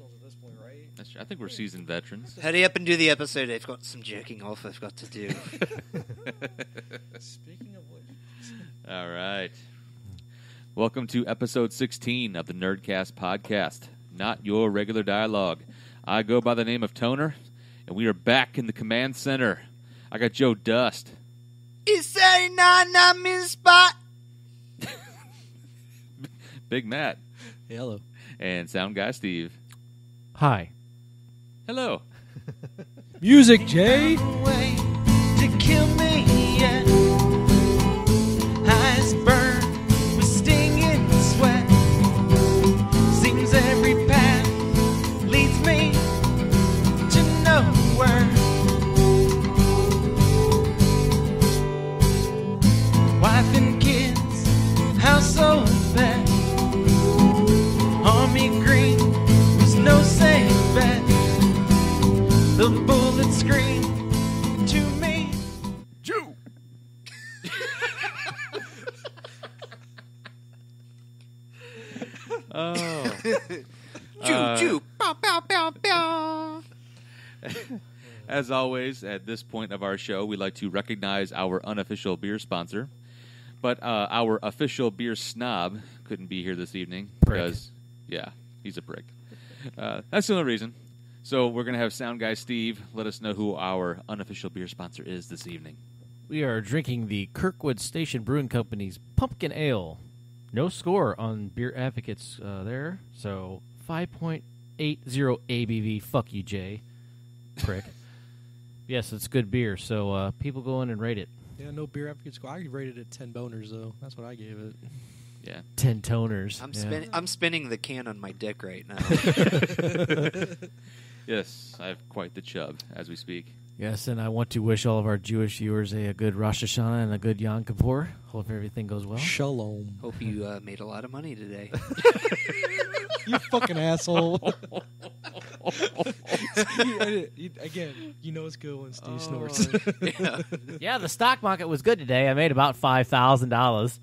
professionals at this point, right? That's true. I think we're seasoned veterans. Hurry up and do the episode. I've got some jerking off I've got to do. Speaking of which... All right. Welcome to episode 16 of the Nyrdcast podcast. Not your regular dialogue. I go by the name of Toner, and we are back in the command center. I got Joe Dust. Is there not in spot? Big Matt. Hey, hello. And sound guy Steve. Hi. Hello. Music, Jay. Way to kill me, yeah. Eyes burn with stinging sweat. Seems every path leads me to nowhere. Wife and kids, house so bad. Army green was no safe bet. The bullet screamed to me. Jew. Oh. Choo-choo. Bow, bow, bow, bow. As always, at this point of our show, we like to recognize our unofficial beer sponsor. But our official beer snob couldn't be here this evening. Because, yeah, he's a prick. That's the only reason. So we're going to have sound guy Steve let us know who our unofficial beer sponsor is this evening. We are drinking the Kirkwood Station Brewing Company's Pumpkin Ale. No score on Beer Advocates there, so 5.80 ABV. Fuck you, Jay. Prick. Yes, it's good beer, so people go in and rate it. Yeah, no beer advocates. I rated it 10 boners, though. That's what I gave it. Yeah. 10 toners. I'm spinning the can on my dick right now. Yes, I have quite the chub as we speak. Yes, and I want to wish all of our Jewish viewers a good Rosh Hashanah and a good Yom Kippur. Hope everything goes well. Shalom. Hope you made a lot of money today. You fucking asshole. Again, you know it's good when Steve snorts. Yeah. Yeah, the stock market was good today. I made about $5,000.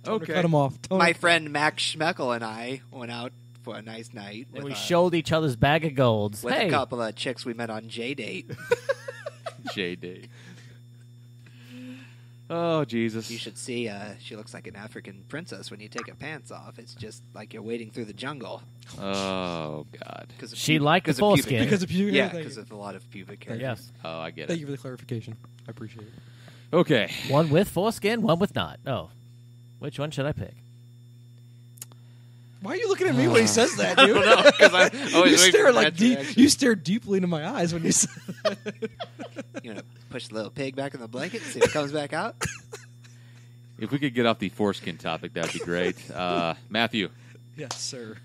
Okay. Cut him off. My friend Max Schmeckel and I went out for a nice night. And with, we showed each other's bag of golds. with Hey, a couple of chicks we met on J-Date. J-Day. Oh, Jesus. You should see, she looks like an African princess when you take her pants off. It's just like you're wading through the jungle. Oh, God. She liked the of full pubic skin. hair. Because of pubic hair? Yeah, Thank because you. of a lot of pubic hair. Yes. Oh, I get Thank it. you for the clarification. I appreciate it. Okay. One with foreskin, one with not. Oh. Which one should I pick? Why are you looking at me when he says that, dude? I don't know, 'cause I always you wait stare for like Matt's deep. reaction. You stare deeply into my eyes when you say that. You know, push the little pig back in the blanket, see if it comes back out. If we could get off the foreskin topic, that'd be great. Matthew, Yes, sir.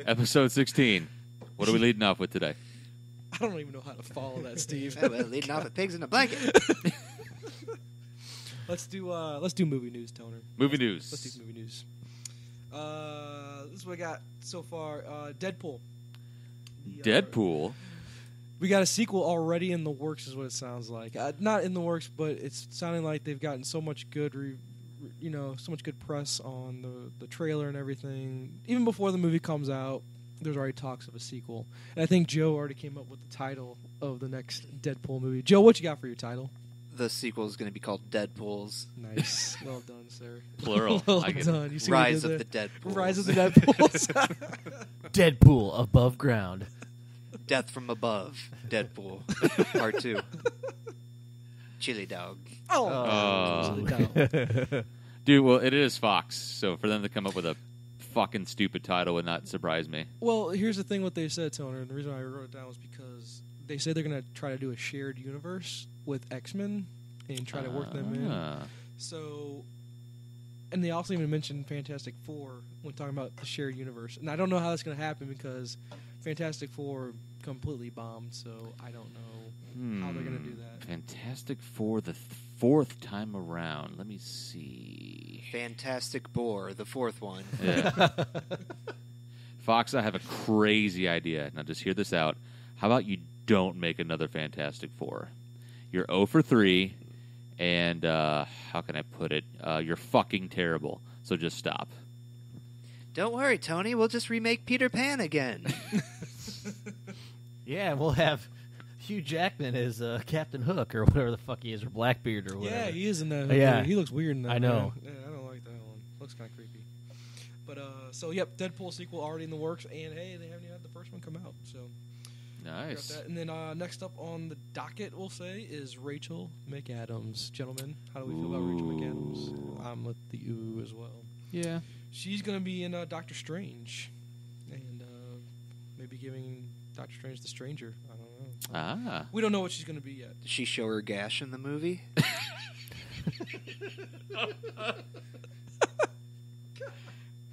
episode 16. What are we leading off with today? I don't even know how to follow that, Steve. Yeah, well, leading off with pigs in a blanket. Let's do movie news, Toner. Movie news. Let's do movie news. This is what I got so far. Deadpool. Deadpool. We got a sequel already in the works, is what it sounds like. Not in the works, but it's sounding like they've gotten so much good, so much good press on the trailer and everything. Even before the movie comes out, there's already talks of a sequel. And I think Joe already came up with the title of the next Deadpool movie. Joe, what you got for your title? The sequel is going to be called Deadpools. Nice. Well done, sir. Plural. Well I get it. done. You see what I Rise did of the there? Deadpools. Rise of the Deadpools. Deadpool above ground. Death from Above. Deadpool. Part 2. Chili Dog. Oh. No. Dude, well, it is Fox, so for them to come up with a fucking stupid title would not surprise me. Well, here's the thing what they said, Toner, and the reason why I wrote it down was because they said they're going to try to do a shared universe with X-Men and try to work them in. So, and they also even mentioned Fantastic Four when talking about the shared universe. And I don't know how that's going to happen because Fantastic Four completely bombed, so I don't know how they're going to do that. Fantastic Four the fourth time around. Let me see. Fantastic Boar, the fourth one. Yeah. Fox, I have a crazy idea. Now just hear this out. How about you don't make another Fantastic Four? You're 0 for 3, and how can I put it? You're fucking terrible, so just stop. Don't worry, Tony. We'll just remake Peter Pan again. Yeah, we'll have Hugh Jackman as Captain Hook or whatever the fuck he is, or Blackbeard or whatever. Yeah, he is in that. Yeah. He looks weird in that. I know. Yeah, I don't like that one. Looks kind of creepy. But so yep, Deadpool sequel already in the works, and hey, they haven't even had the first one come out. So Nice. got that. And then next up on the docket, we'll say, is Rachel McAdams. Gentlemen, how do we feel about Rachel McAdams? I'm with the ooh as well. Yeah. She's going to be in Doctor Strange, and maybe giving Doctor Strange the Stranger. I don't know. We don't know what she's going to be yet. Did she show her gash in the movie?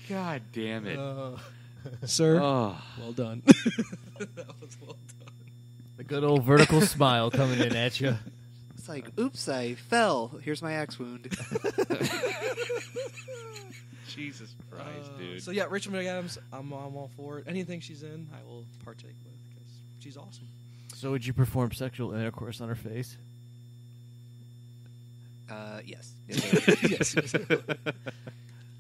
God damn it. Sir, Oh. well done. That was well done. The good old vertical smile coming in at you. It's like, oops, I fell. Here's my axe wound. Jesus Christ, dude. So yeah, Rachel McAdams, I'm all for it. Anything she's in, I will partake with because she's awesome. So would you perform sexual intercourse on her face? Yes. Yes.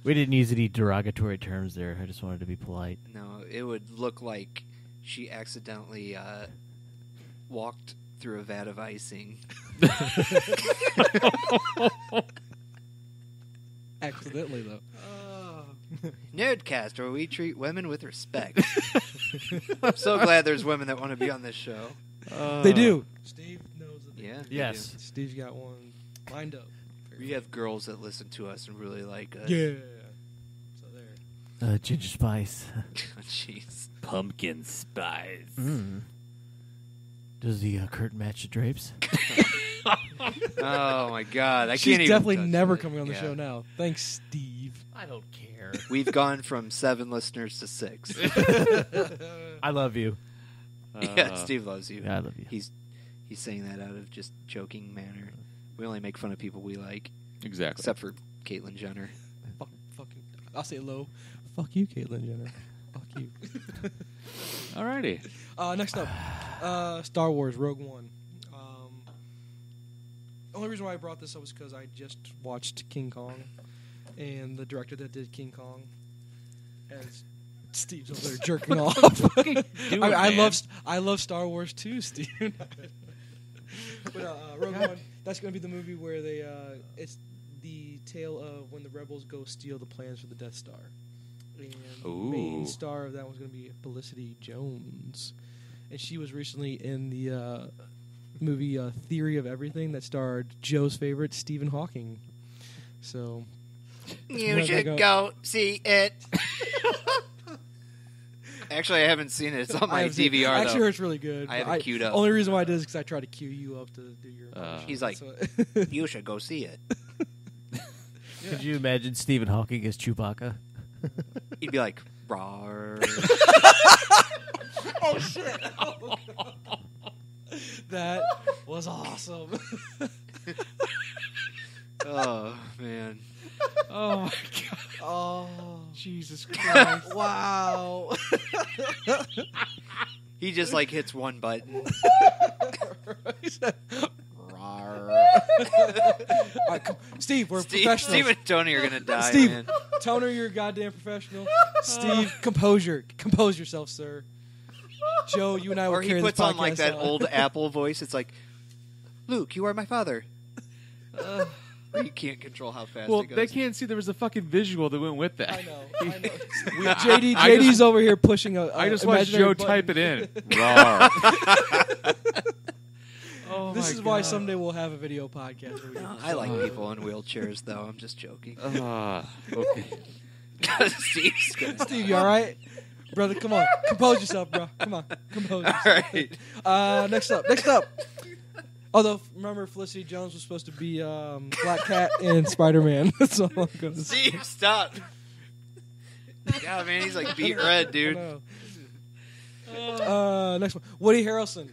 We didn't use any derogatory terms there. I just wanted to be polite. No, it would look like she accidentally walked through a vat of icing. Accidentally, though. Nyrdcast, where we treat women with respect. I'm so glad there's women that want to be on this show. They do. Steve knows that. Yeah. they Yes. do. Steve's got one lined up. We have girls that listen to us and really like us. Yeah. So there. Ginger spice. Jeez. Pumpkin spice. Does the curtain match the drapes? Oh my God! I She's can't even definitely touch never it. coming on the Yeah. show now. Thanks, Steve. I don't care. We've gone from 7 listeners to 6. I love you. Yeah, Steve loves you. Yeah, I love you. He's saying that out of just joking manner. We only make fun of people we like, Exactly. except for Caitlyn Jenner. Fucking. I'll say low. Fuck you, Caitlyn Jenner. Fuck you. Alrighty. Next up, Star Wars Rogue One. The only reason why I brought this up was because I just watched King Kong, and the director that did King Kong, as Steve's over there jerking off. I love Star Wars too, Steve. But Rogue One, that's going to be the movie where they it's the tale of when the rebels go steal the plans for the Death Star. And the main star of that one's going to be Felicity Jones, and she was recently in the movie Theory of Everything that starred Joe's favorite Stephen Hawking. So You should go see it. Actually, I haven't seen it. It's on my DVR, I actually though. heard it's really good. I have it queued up. Only reason why I did is because I tried to cue you up to do your impression. He's like, So- you should go see it. Could you imagine Stephen Hawking as Chewbacca? He'd be like, rawr. Oh, shit. Oh, that was awesome. Oh, man. Oh my God. Oh, Jesus Christ. wow. He just, like, hits one button. He said, "Rawr." All right, Steve, we're professionals. Steve and Tony are going to die, Steve, man. Toner, you're a goddamn professional. Steve, compose yourself, sir. Joe, you and I will Or he carry puts this on, like, podcast that on. old Apple voice. It's like, Luke, you are my father. You can't control how fast Well, it goes. they can't see there was a fucking visual that went with that. I know. JD's over here pushing a. I just watched imaginary Joe button. type it in. Rawr. Oh This my is why God. someday we'll have a video podcast. Where we can I like people in wheelchairs, though. I'm just joking. Okay. Steve's gonna Steve, you all right, brother? Come on, compose yourself, bro. Come on, compose yourself. All right. Next up. Although, remember, Felicity Jones was supposed to be Black Cat in Spider-Man. That's all I'm going to say. Steve, stop. God, man, he's like beat red, dude. I know. Next one. Woody Harrelson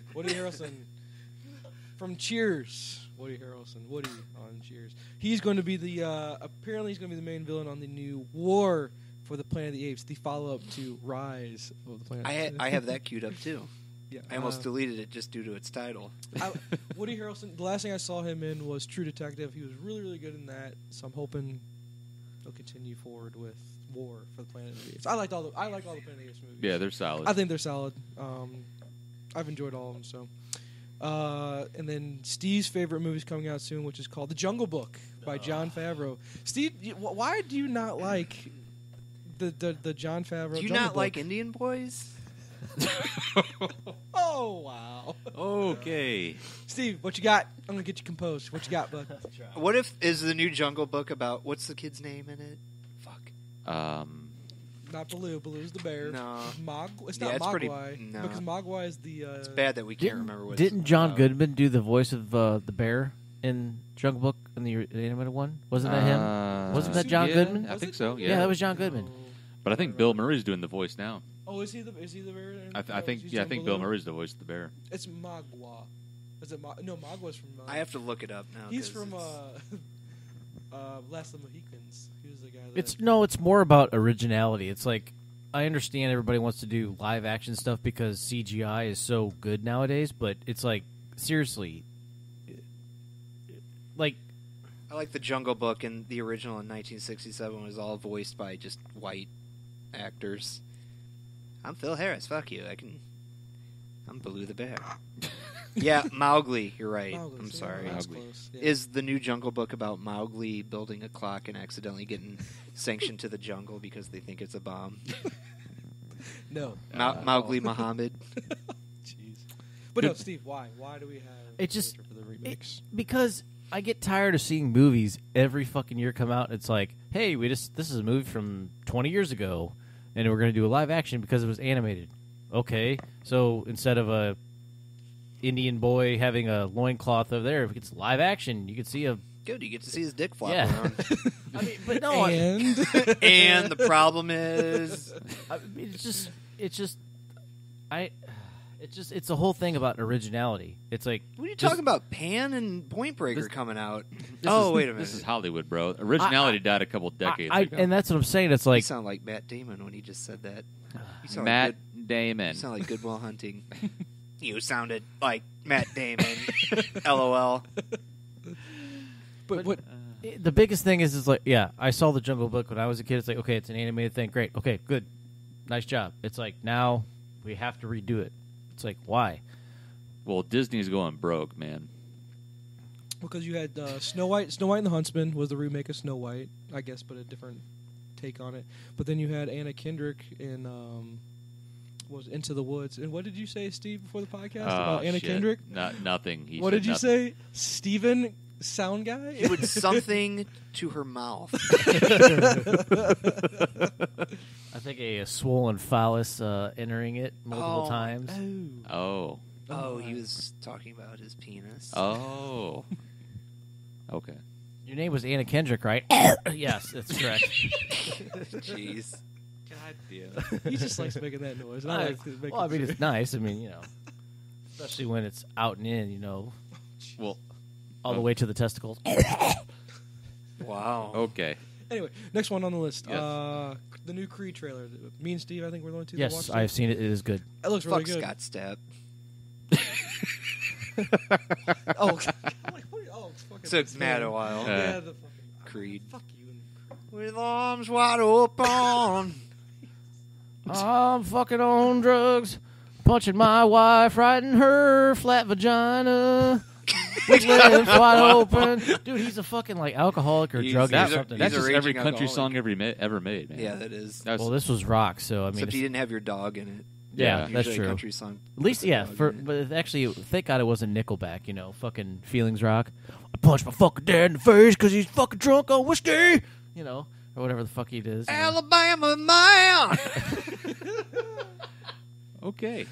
from Cheers. Woody on Cheers. He's going to be apparently he's going to be the main villain on the new War for the Planet of the Apes, the follow-up to Rise of the Planet of the Apes. I have that queued up, too. Yeah, I almost deleted it just due to its title. Woody Harrelson, the last thing I saw him in was True Detective. He was really, really good in that, so I'm hoping he'll continue forward with war for the Planet of the Apes. I like all the Planet of the Apes movies. Yeah, they're solid. I think they're solid. I've enjoyed all of them. So, and then Steve's favorite movie is coming out soon, which is called The Jungle Book by Jon Favreau. Steve, why do you not like the Jon Favreau? Do you Jungle not Book? like Indian boys? Oh wow. Okay. Steve, what you got? I'm gonna get you composed. What you got, bud? What if is the new Jungle Book about what's the kid's name in it? Fuck. Not Baloo. Baloo's the bear. No. It's Yeah, not it's pretty- Mogwai no. because Mogwai is the. It's bad that we can't remember what. Didn't it's John about. Goodman do the voice of the bear in Jungle Book in the animated one? Wasn't that him? Wasn't that John yeah, Goodman? I think so. Yeah, Yeah, that was John Goodman. But I think Bill Murray's doing the voice now. Oh, is he the bear? I think He's I doing think Baloo? Bill Murray's the voice of the bear. It's Mogwai. Is it no? Mogwai's from. I have to look it up now. He's 'cause from it's- Last of the Mohicans. He was the guy that. It's more about originality. It's like I understand everybody wants to do live action stuff because CGI is so good nowadays, but it's like seriously, like I like the Jungle Book, and the original in 1967 was all voiced by just white actors. I'm Phil Harris. Fuck you. I'm Baloo the bear. Yeah, Mowgli. You're right. Mowgli, I'm see, sorry. that's Mowgli. close. Yeah. Is the new Jungle Book about Mowgli building a clock and accidentally getting sanctioned to the jungle because they think it's a bomb? No. Mowgli Muhammad. Jeez. But no, Steve. Why? Why do we have? It just- hatred for the remakes? because I get tired of seeing movies every fucking year come out. And it's like, hey, this is a movie from 20 years ago, and we're going to do a live action because it was animated. Okay, so instead of a Indian boy having a loincloth over there, if it's live action, you can see a Good, you get to see his dick flop Yeah. around. I mean, but no, And And the problem is, I mean, it's a whole thing about originality. It's like what are you talking about? Pan and Point Breaker coming out. Wait a minute. This is Hollywood, bro. Originality died a couple decades ago. and that's what I'm saying. It's You like sound like Matt Damon when he just said that. You sound Matt like Damon. you sound like Goodwill Hunting. You sounded like Matt Damon. LOL. but what? the biggest thing is like, yeah, I saw the Jungle Book when I was a kid. It's like, okay, it's an animated thing. Great. Okay, good. Nice job. It's like now we have to redo it. It's like, why? Well, Disney's going broke, man. Because you had Snow White. Snow White and the Huntsman was the remake of Snow White, I guess, but a different take on it. But then you had Anna Kendrick in was Into the Woods. And what did you say, Steve, before the podcast about Anna Shit. Kendrick? Nothing. He What said did you nothing. say, Steven? Sound guy? He would something to her mouth. I think a swollen phallus entering it multiple times. Oh. Oh, he was talking about his penis. Oh. Okay. Your name was Anna Kendrick, right? Yes, that's correct. Jeez. God damn. He just likes making that noise. And I like to make Well, I it mean, too. it's nice. I mean, you know, especially when it's out and in, you know, Well, all the way to the testicles. Wow. okay. Anyway, next one on the list. Yes. The new Creed trailer. Me and Steve, I think we're the only two that Yes, watched it. I've seen it. It is good. It looks really Fuck good. Scott Stapp. Oh, I'm like, what are you- oh, it's fucking Took Matt a while. Yeah, the fucking Creed. Fuck you. And With arms wide open. I'm fucking on drugs, punching my wife right in her flat vagina. With lips wide open. Dude, he's a fucking like alcoholic or He's- druggie or he's a- something. That's He's just raging every country alcoholic. song ever made, man. Yeah, that is. That's, Well, this was rock, so I mean, Except he it's- didn't have your dog in it. yeah, that's Usually a true. country song. At least, with a yeah. dog For in it. but actually, thank God it wasn't Nickelback. You know, fucking feelings rock. I punched my fucking dad in the face because he's fucking drunk on whiskey. You know, or whatever the fuck he does. You know. Alabama man. okay.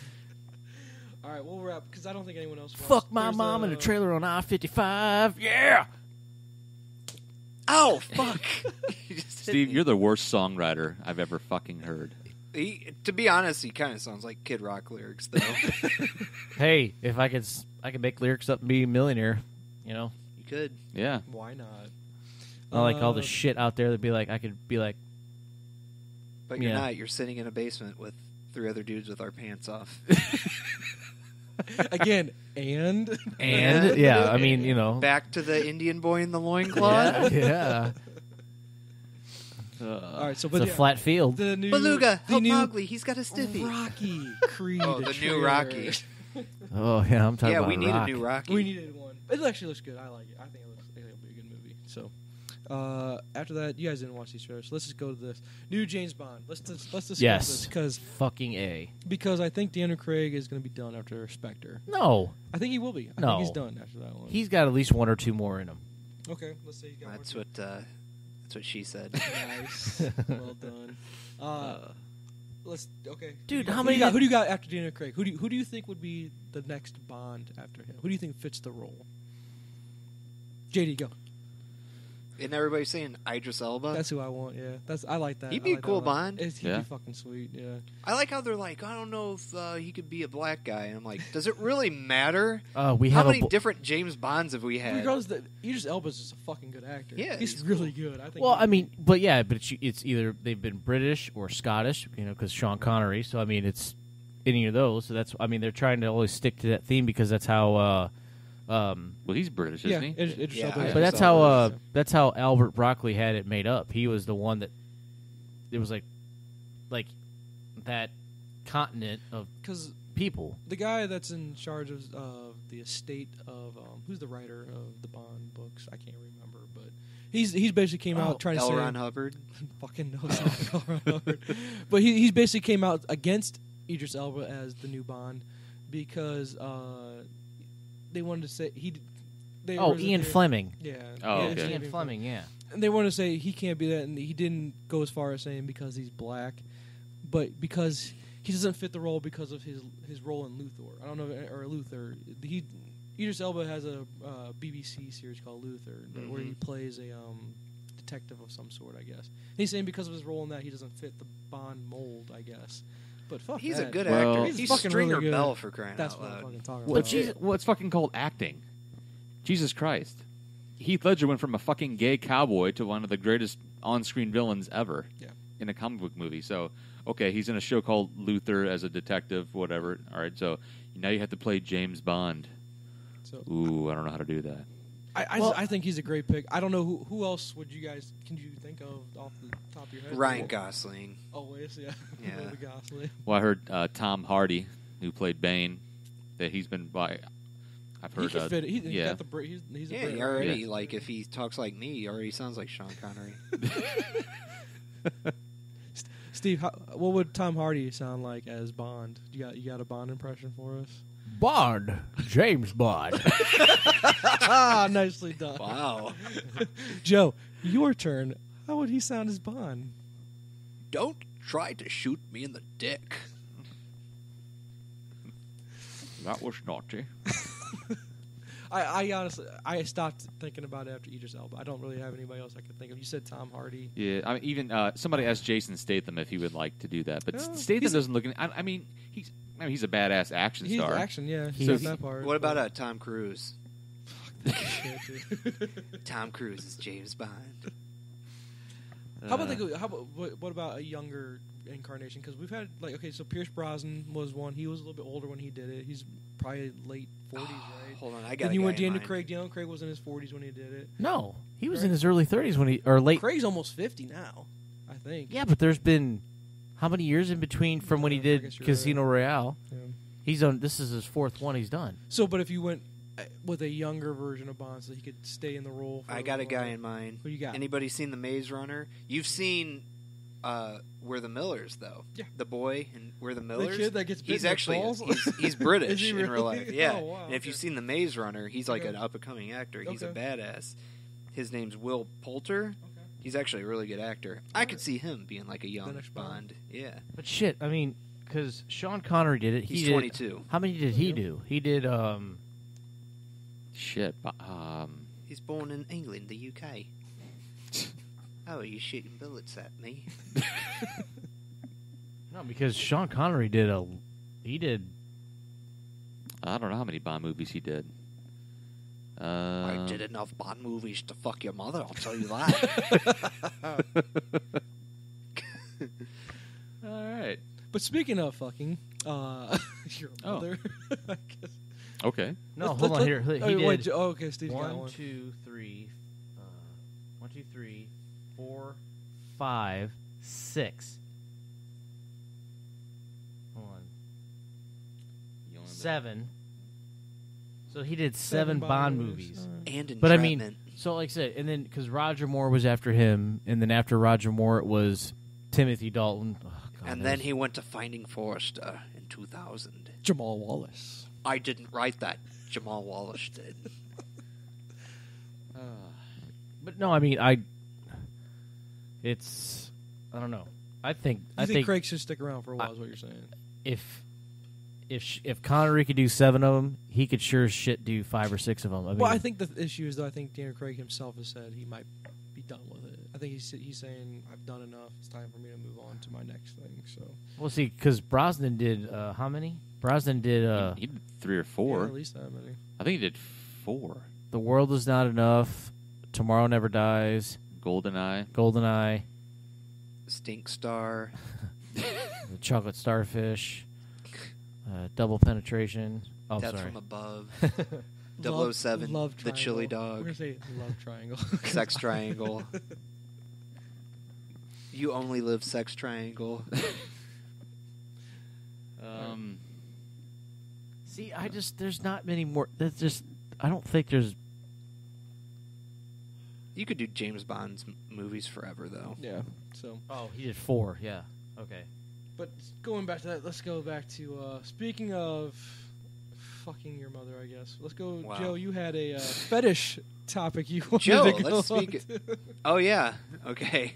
all right, we'll wrap because I don't think anyone else. Watched. Fuck my There's mom in a trailer on I-55. Yeah. Oh fuck! You just hit Steve, me. you're the worst songwriter I've ever fucking heard. To be honest, he kind of sounds like Kid Rock lyrics, though. Hey, if I could make lyrics up and be a millionaire. You know, You could. Yeah. Why not? I like all the shit out there that'd be like I could be like. But you're Yeah. not. You're sitting in a basement with 3 other dudes with our pants off. Again, and And yeah, I mean, you know, Back to the Indian boy in the loincloth. yeah. All right, so It's a flat field. The new Beluga, the help new Mowgli. He's got a stiffy. Rocky Creed. Oh, the new Rocky. Oh yeah, I'm talking Yeah, about we need Rock. a new Rocky. We needed one. It actually looks good. I like it. I think it'll be a good movie. So, after that, you guys didn't watch these trailers. So let's just go to this new James Bond. Let's discuss this fucking A. because I think Daniel Craig is going to be done after Spectre. No, I think he will be. I No. think he's done after that one. he's got at least one or two more in him. okay. Let's say he's got That's one. what she said. Nice. Well done. Let's okay, Dude, Who how do many you got? did- Who do you got after Daniel Craig? Who do you think would be the next Bond after him? Who do you think fits the role? JD, go. Isn't everybody saying Idris Elba? That's who I want. Yeah, I like that. He'd be I a like cool that a lot. Bond. He'd Yeah. be fucking sweet. Yeah. I like how they're like, I don't know if he could be a black guy. And I'm like, does it really matter? We How have many a different James Bonds have we had? Regardless, Idris Elba's just a fucking good actor. Yeah, he's he's really good. I think. well, I mean, but it's either they've been British or Scottish, because Sean Connery. So I mean, it's any of those. So that's they're trying to always stick to that theme because that's how. Well, he's British, yeah, isn't he? Idris Yeah, Elba. I is. But that's saw how those. that's how Albert Broccoli had it made up. He was the one that it was like that continent of because people. the guy that's in charge of the estate of who's the writer of the Bond books? I can't remember, but he's basically came out trying to L. say Ron Hubbard. fucking knows L. Ron Hubbard. But he's basically came out against Idris Elba as the new Bond because they wanted to say Ian Fleming. Yeah. Oh, yeah, okay. it's Ian Fleming, yeah. And they wanted to say he can't be that, and he didn't go as far as saying because he's black, but because he doesn't fit the role because of his role in Luthor. I don't know, or Luther. Idris Elba has a BBC series called Luther, where he plays a detective of some sort, I guess. And he's saying because of his role in that, he doesn't fit the Bond mold, I guess. But fuck He's that. a good Well- actor. He's He's fucking Stringer really good. Bell for crying That's out what I'm loud. fucking talking Well, about. it's fucking called acting. Jesus Christ. Heath Ledger went from a fucking gay cowboy to one of the greatest on-screen villains ever in a comic book movie. So, okay, he's in a show called Luther as a detective, whatever. All right, so now you have to play James Bond. So, Ooh, I don't know how to do that. I think he's a great pick. I don't know who else would you guys can you think of off the top of your head? Ryan Gosling. Always, yeah. Yeah. The Gosling. Well, I heard Tom Hardy, who played Bane, that he's been by. I've He heard. can fit it. He's yeah. got the he's a Yeah, Brit, he right? already, Yeah. like, if he talks like me, he already sounds like Sean Connery. Steve, what would Tom Hardy sound like as Bond? You got a Bond impression for us? Bond, James Bond. Nicely done. Wow. Joe, your turn. How would he sound as Bond? Don't try to shoot me in the dick. That was naughty. I honestly stopped thinking about it after Idris Elba. I don't really have anybody else I could think of. You said Tom Hardy. Yeah, I mean, even somebody asked Jason Statham if he would like to do that, but Oh, Statham he's- doesn't look. I mean, he's a badass action He's star. action, yeah. He's- He's that part. What about Tom Cruise? Shit, dude. Tom Cruise is James Bond. How about what about a younger incarnation? Because we've had so Pierce Brosnan was one. He was a little bit older when he did it. He's probably late 40s, right? Hold on, I got Then you a went guy in Daniel mind. Craig. Daniel Craig was in his 40s when he did it. No, he was Right. in his early 30s or late. Craig's almost 50 now, I think. Yeah, but there's been how many years in between from when he Yeah, I did guess you're Casino Royale? Yeah. He's on. This is his fourth one he's done. So, but if you went with a younger version of Bond, so he could stay in the role. For I got a guy in mind. Who you got? Anybody seen The Maze Runner? You've seen We're the Millers, though. Yeah. The boy and We're the Millers. kid that gets bit he's in the actually balls? he's British Is he in really? real life. Yeah. Oh, wow, And if you've okay. seen The Maze Runner, he's like Okay. an up and coming actor. He's a Okay. badass. His name's Will Poulter. Okay. He's actually a really good actor. I could see him being like a young next Bond. Bond. Yeah. But shit, I mean, because Sean Connery did it. He's He did, 22. How many did he do? He did. Shit. He's born in England, the UK. Oh, are you shooting bullets at me? No, because Sean Connery did He did. I don't know how many Bond movies he did. I did enough Bond movies to fuck your mother, I'll tell you that. All right. But speaking of fucking, your Oh. mother. I guess. Okay. No, Let's- hold let's- on here. He oh, wait, did okay, Steve got 1, one. 2, 3, 1, 2, 3, 4, 5, 6. Hold on. 7. So he did 7 Bond movies. And But I mean, Entrapment. so like I said, and then because Roger Moore was after him, and then after Roger Moore it was Timothy Dalton. Oh, God, And then he went to Finding Forrester in 2000. Jamal Wallace. I didn't write that. Jamal Wallace did. But no, I mean, I don't know. I think Craig should stick around for a while. Is what you're saying? If Connery could do 7 of them, he could sure as shit do 5 or 6 of them. I mean, Well, I think the issue is, though, I think Daniel Craig himself has said he might be done with it. I think he's saying, I've done enough. It's time for me to move on to my next thing. So we'll see, because Brosnan did how many? Brosnan did he did 3 or 4. yeah, at least that many. I think he did 4. The World Is Not Enough, Tomorrow Never Dies, GoldenEye. Stink Star. The Chocolate Starfish, Double Penetration. Oh, Death sorry. from Above. Love 007. Love The Chili Triangle. We're Dog. gonna say Love Triangle. Sex Triangle. You Only Live Sex Triangle. See, there's not many more. I don't think there's. You could do James Bond's movies forever, though. Yeah. So, Oh, he did 4. Yeah. Okay. but going back to that, let's go back to speaking of fucking your mother. I guess let's go. Wow. Joe, you had a fetish topic you wanted Joe, to go let's speak. on to. Oh, yeah. Okay.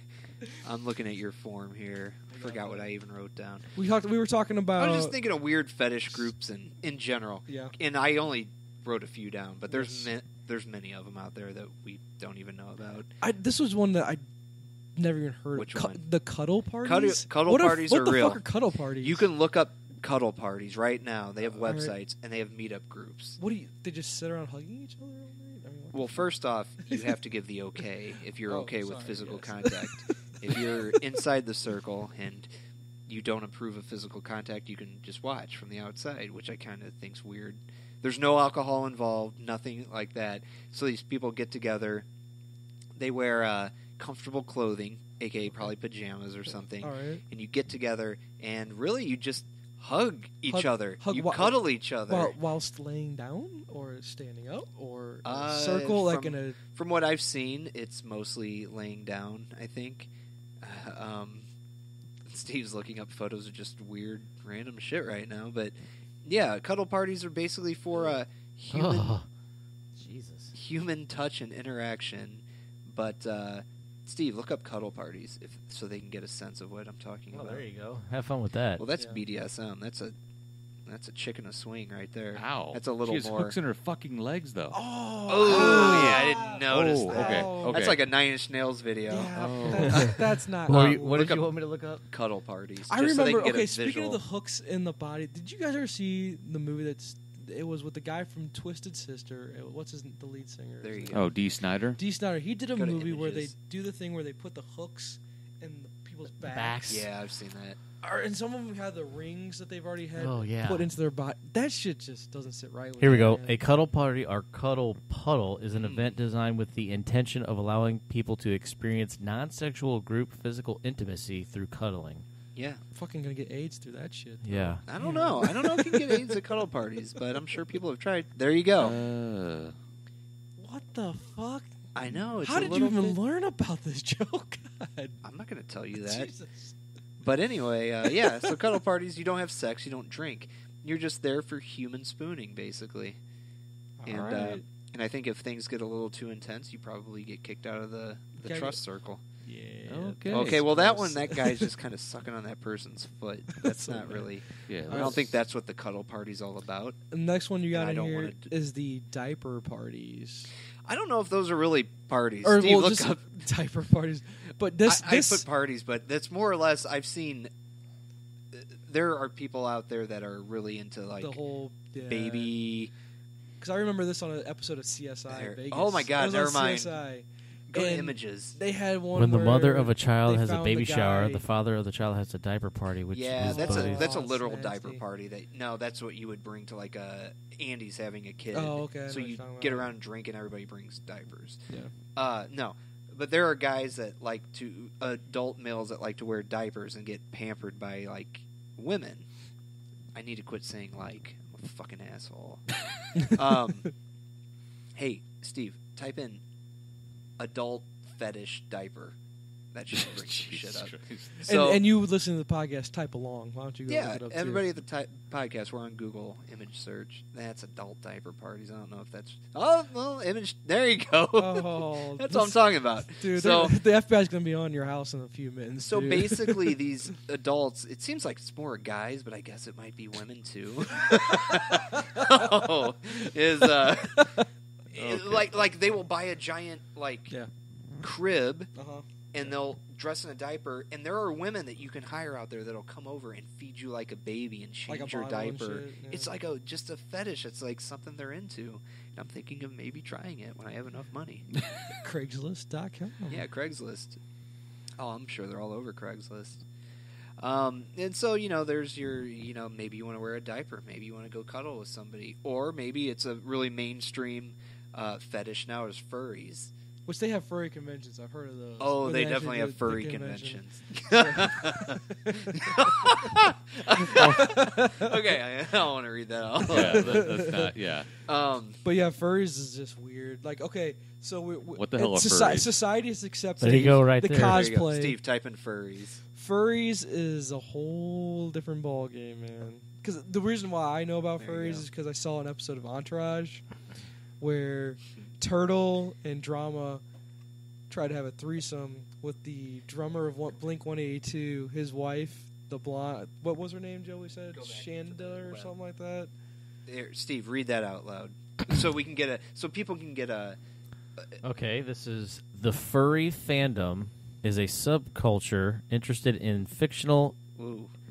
I'm looking at your form here. I forgot what I even wrote down. We were talking about. I was just thinking of weird fetish groups in general. Yeah. And I only wrote a few down, but there's Yes. there's many of them out there that we don't even know about. This was one that I never even heard Which of. one? The cuddle parties. Cuddle parties what are the real. fuck are cuddle parties? You can look up cuddle parties right now. They have Alright. websites and they have meetup groups. What do you? They just sit around hugging each other all night? I mean, what Well, first off, you have to give the okay if you're Oh, okay with sorry, physical yes. contact. If you're inside the circle and you don't approve of physical contact, you can just watch from the outside, which I kind of think's weird. There's no alcohol involved, nothing like that. So these people get together. They wear comfortable clothing, aka probably pajamas or something, all right. and you get together and really you just hug each Hug- other. hug You whi- cuddle each other. Whilst laying down or standing up or in a Uh, circle like from- in a. From what I've seen, it's mostly laying down, I think. Steve's looking up photos of just weird, random shit right now. But, yeah, cuddle parties are basically for human Oh, Jesus. human touch and interaction. But, Steve, look up cuddle parties so they can get a sense of what I'm talking Well, about. there you go. Have fun with that. Well, that's Yeah. BDSM. That's a chick in a swing right there. Ow. That's a little She has more. hooks in her fucking legs, though. Oh, yeah, I didn't notice Oh, that. okay. Oh. Okay. That's like a Nine Inch Nails video. Yeah, Oh. that's not. What, Uh, what look did you up- want me to look up? Cuddle parties. I just so they remember. can get Okay, a speaking visual. of the hooks in the body, did you guys ever see the movie it was with the guy from Twisted Sister? What's the lead singer? There you go. Oh, D. Snyder? D. Snyder. He did a Go to movie where they images. do the thing where they put the hooks in the people's backs. Backs. Yeah, I've seen that. And some of them had the rings that they've already had Oh, yeah. put into their body. That shit just doesn't sit right with Here we me, go. man. A cuddle party or cuddle puddle is an event designed with the intention of allowing people to experience non-sexual group physical intimacy through cuddling. Yeah. I'm fucking gonna get AIDS through that shit. Yeah. I don't know. I don't know if you can get AIDS at cuddle parties, but I'm sure people have tried. There you go. What the fuck? I know. It's How a did you little even bit- learn about this joke? God. I'm not going to tell you that. Jesus. But anyway, yeah. So cuddle parties, you don't have sex, you don't drink. You're just there for human spooning, basically. And Alright. and I think if things get a little too intense, you probably get kicked out of the Gotta trust circle. Yeah. Okay. Okay, well that gross. one, that guy's just kind of sucking on that person's foot. That's So not bad. really. Yeah. I don't think that's what the cuddle party's all about. The next one you got And I in don't here wanna is the diaper parties. I don't know if those are really parties. Or Steve, well, look just up. diaper parties. But this I put parties, but that's more or less. I've seen. There are people out there that are really into like the whole baby. Because I remember this on an episode of CSI There- Vegas. oh my God, It was never on mind. CSI. Go to And images. They had one When the where mother of a child they has a found baby the shower, guy- the father of the child has a diaper party. Which Yeah, his that's buddies- a that's a Oh, it's literal nasty. diaper party. That's what you would bring to like a Andy's having a kid. Oh, okay, I know So what you you're talking get about. around and drink, and everybody brings diapers. Yeah. No, But there are guys that adult males that like to wear diapers and get pampered by like women. I need to quit saying like. I'm a fucking asshole. Hey, Steve, type in adult fetish diaper. That should bring some shit up. So, and you listen to the podcast, type along. Why don't you go look it up everybody too? at the podcast, we're on Google image search. That's adult diaper parties. I don't know if that's... Oh, well, image... There you go. Oh, that's what I'm talking about. Dude, so, the FBI's going to be on your house in a few minutes. So dude. basically, these adults, it seems like it's more guys, but I guess it might be women too. Like they will buy a giant crib, and they'll dress in a diaper. And there are women that you can hire out there that'll come over and feed you like a baby and change your diaper. It's like just a fetish. It's like something they're into. And I'm thinking of maybe trying it when I have enough money. Craigslist.com. Yeah, Craigslist. Oh, I'm sure they're all over Craigslist. And so, there's your, maybe you want to wear a diaper. Maybe you want to go cuddle with somebody. Or maybe it's a really mainstream fetish now is furries. Which they have furry conventions. I've heard of those. Oh, they definitely have furry conventions. Okay, I don't want to read that out. Yeah, that's not. Yeah. But yeah, furries is just weird. Like, okay, so what the hell are furries? Society is accepting there you go, right the there. cosplay. Steve, type in furries. Furries is a whole different ball game, man. Because the reason why I know about furries is because I saw an episode of Entourage where Turtle and Drama tried to have a threesome with the drummer of Blink-182, his wife, the blonde. What was her name, Joey said? Shanda or something like that? Here, Steve, read that out loud. So we can get so people can get a... Okay, this is the furry fandom is a subculture interested in fictional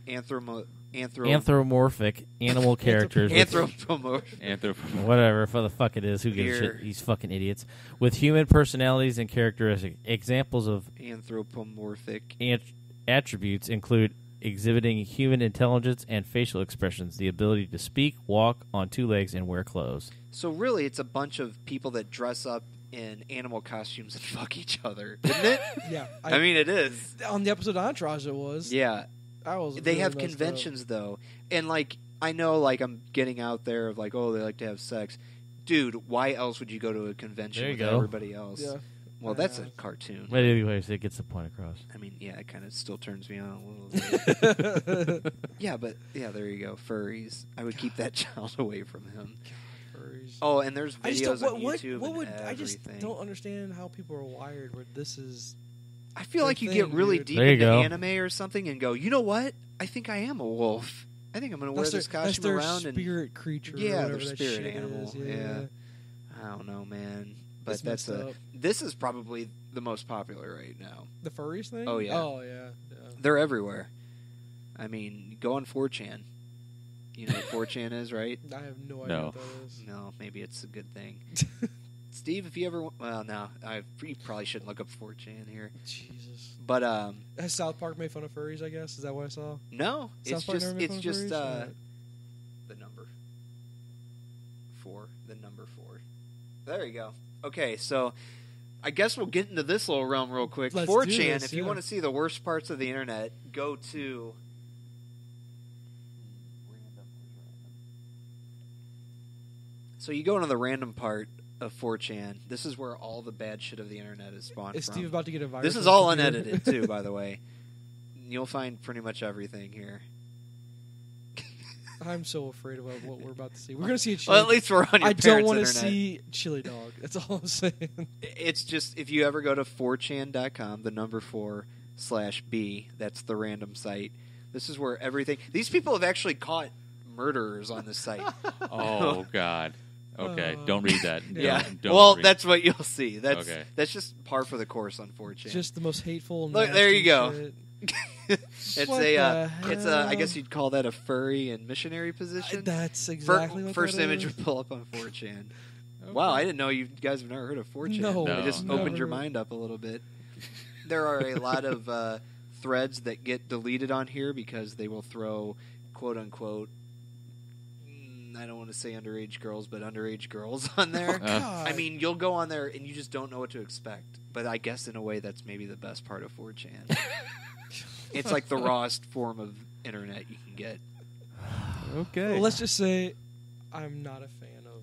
anthropomorphic animal characters. Anthropomorphic. Whatever the fuck it is. Who gives a shit? These fucking idiots. With human personalities and characteristics. Examples of anthropomorphic attributes include exhibiting human intelligence and facial expressions, the ability to speak, walk on two legs, and wear clothes. So really, it's a bunch of people that dress up in animal costumes and fuck each other, isn't it? Yeah. I mean, it is. On the episode of Entourage, it was. Yeah. They really have conventions, though. And, I know, I'm getting out there of, they like to have sex. Dude, why else would you go to a convention with everybody else? Yeah. Well, that's a cartoon. But anyways, it gets the point across. I mean, yeah, it kind of still turns me on a little bit. Yeah, there you go. Furries. I would keep that child away from him. Furries. Oh, and there's videos on YouTube I just don't understand how people are wired where this is... I feel like you get really deep into anime or something and go, you know what? I think I am a wolf. I think I'm going to wear this costume around. That's their spirit creature. Yeah, their spirit animal. Yeah. I don't know, man. But this is probably the most popular right now. The furries thing? Oh, yeah. Oh, yeah. They're everywhere. I mean, go on 4chan. You know what 4chan is, right? I have no idea what that is. No, maybe it's a good thing. Steve, if you ever... Well, no. You probably shouldn't look up 4chan here. Jesus. But, has South Park made fun of furries, I guess? Is that what I saw? No. It's just the number 4. The number 4. There you go. Okay, so I guess we'll get into this little realm real quick. 4chan, if you want to see the worst parts of the internet, go to... So you go into the random part of 4chan. This is where all the bad shit of the internet is spawned Is from. Steve about to get a virus? This is all unedited, too, by the way. You'll find pretty much everything here. I'm so afraid about what we're about to see. We're going to see a chili. Well, at least we're on your parents' I don't want to internet. see Chili Dog. That's all I'm saying. It's just, if you ever go to 4chan.com, the number 4/B, that's the random site. This is where everything... These people have actually caught murderers on this site. Oh, God. Okay, don't read that. Yeah. Don't read. That's what you'll see. That's just par for the course on 4chan. Just the most hateful. Look, there you go. Shit. It's I guess you'd call that a furry and missionary position. That's exactly what first that image is. would pull up on 4chan. Okay. Wow, I didn't know you guys have never heard of 4chan. No, I just opened your mind up a little bit. There are a lot of threads that get deleted on here because they will throw quote unquote, I don't want to say underage girls, but underage girls on there. Oh, God. I mean, you'll go on there and you just don't know what to expect but I guess in a way that's maybe the best part of 4chan. It's like the rawest form of internet you can get. Okay. Well, let's just say I'm not a fan of.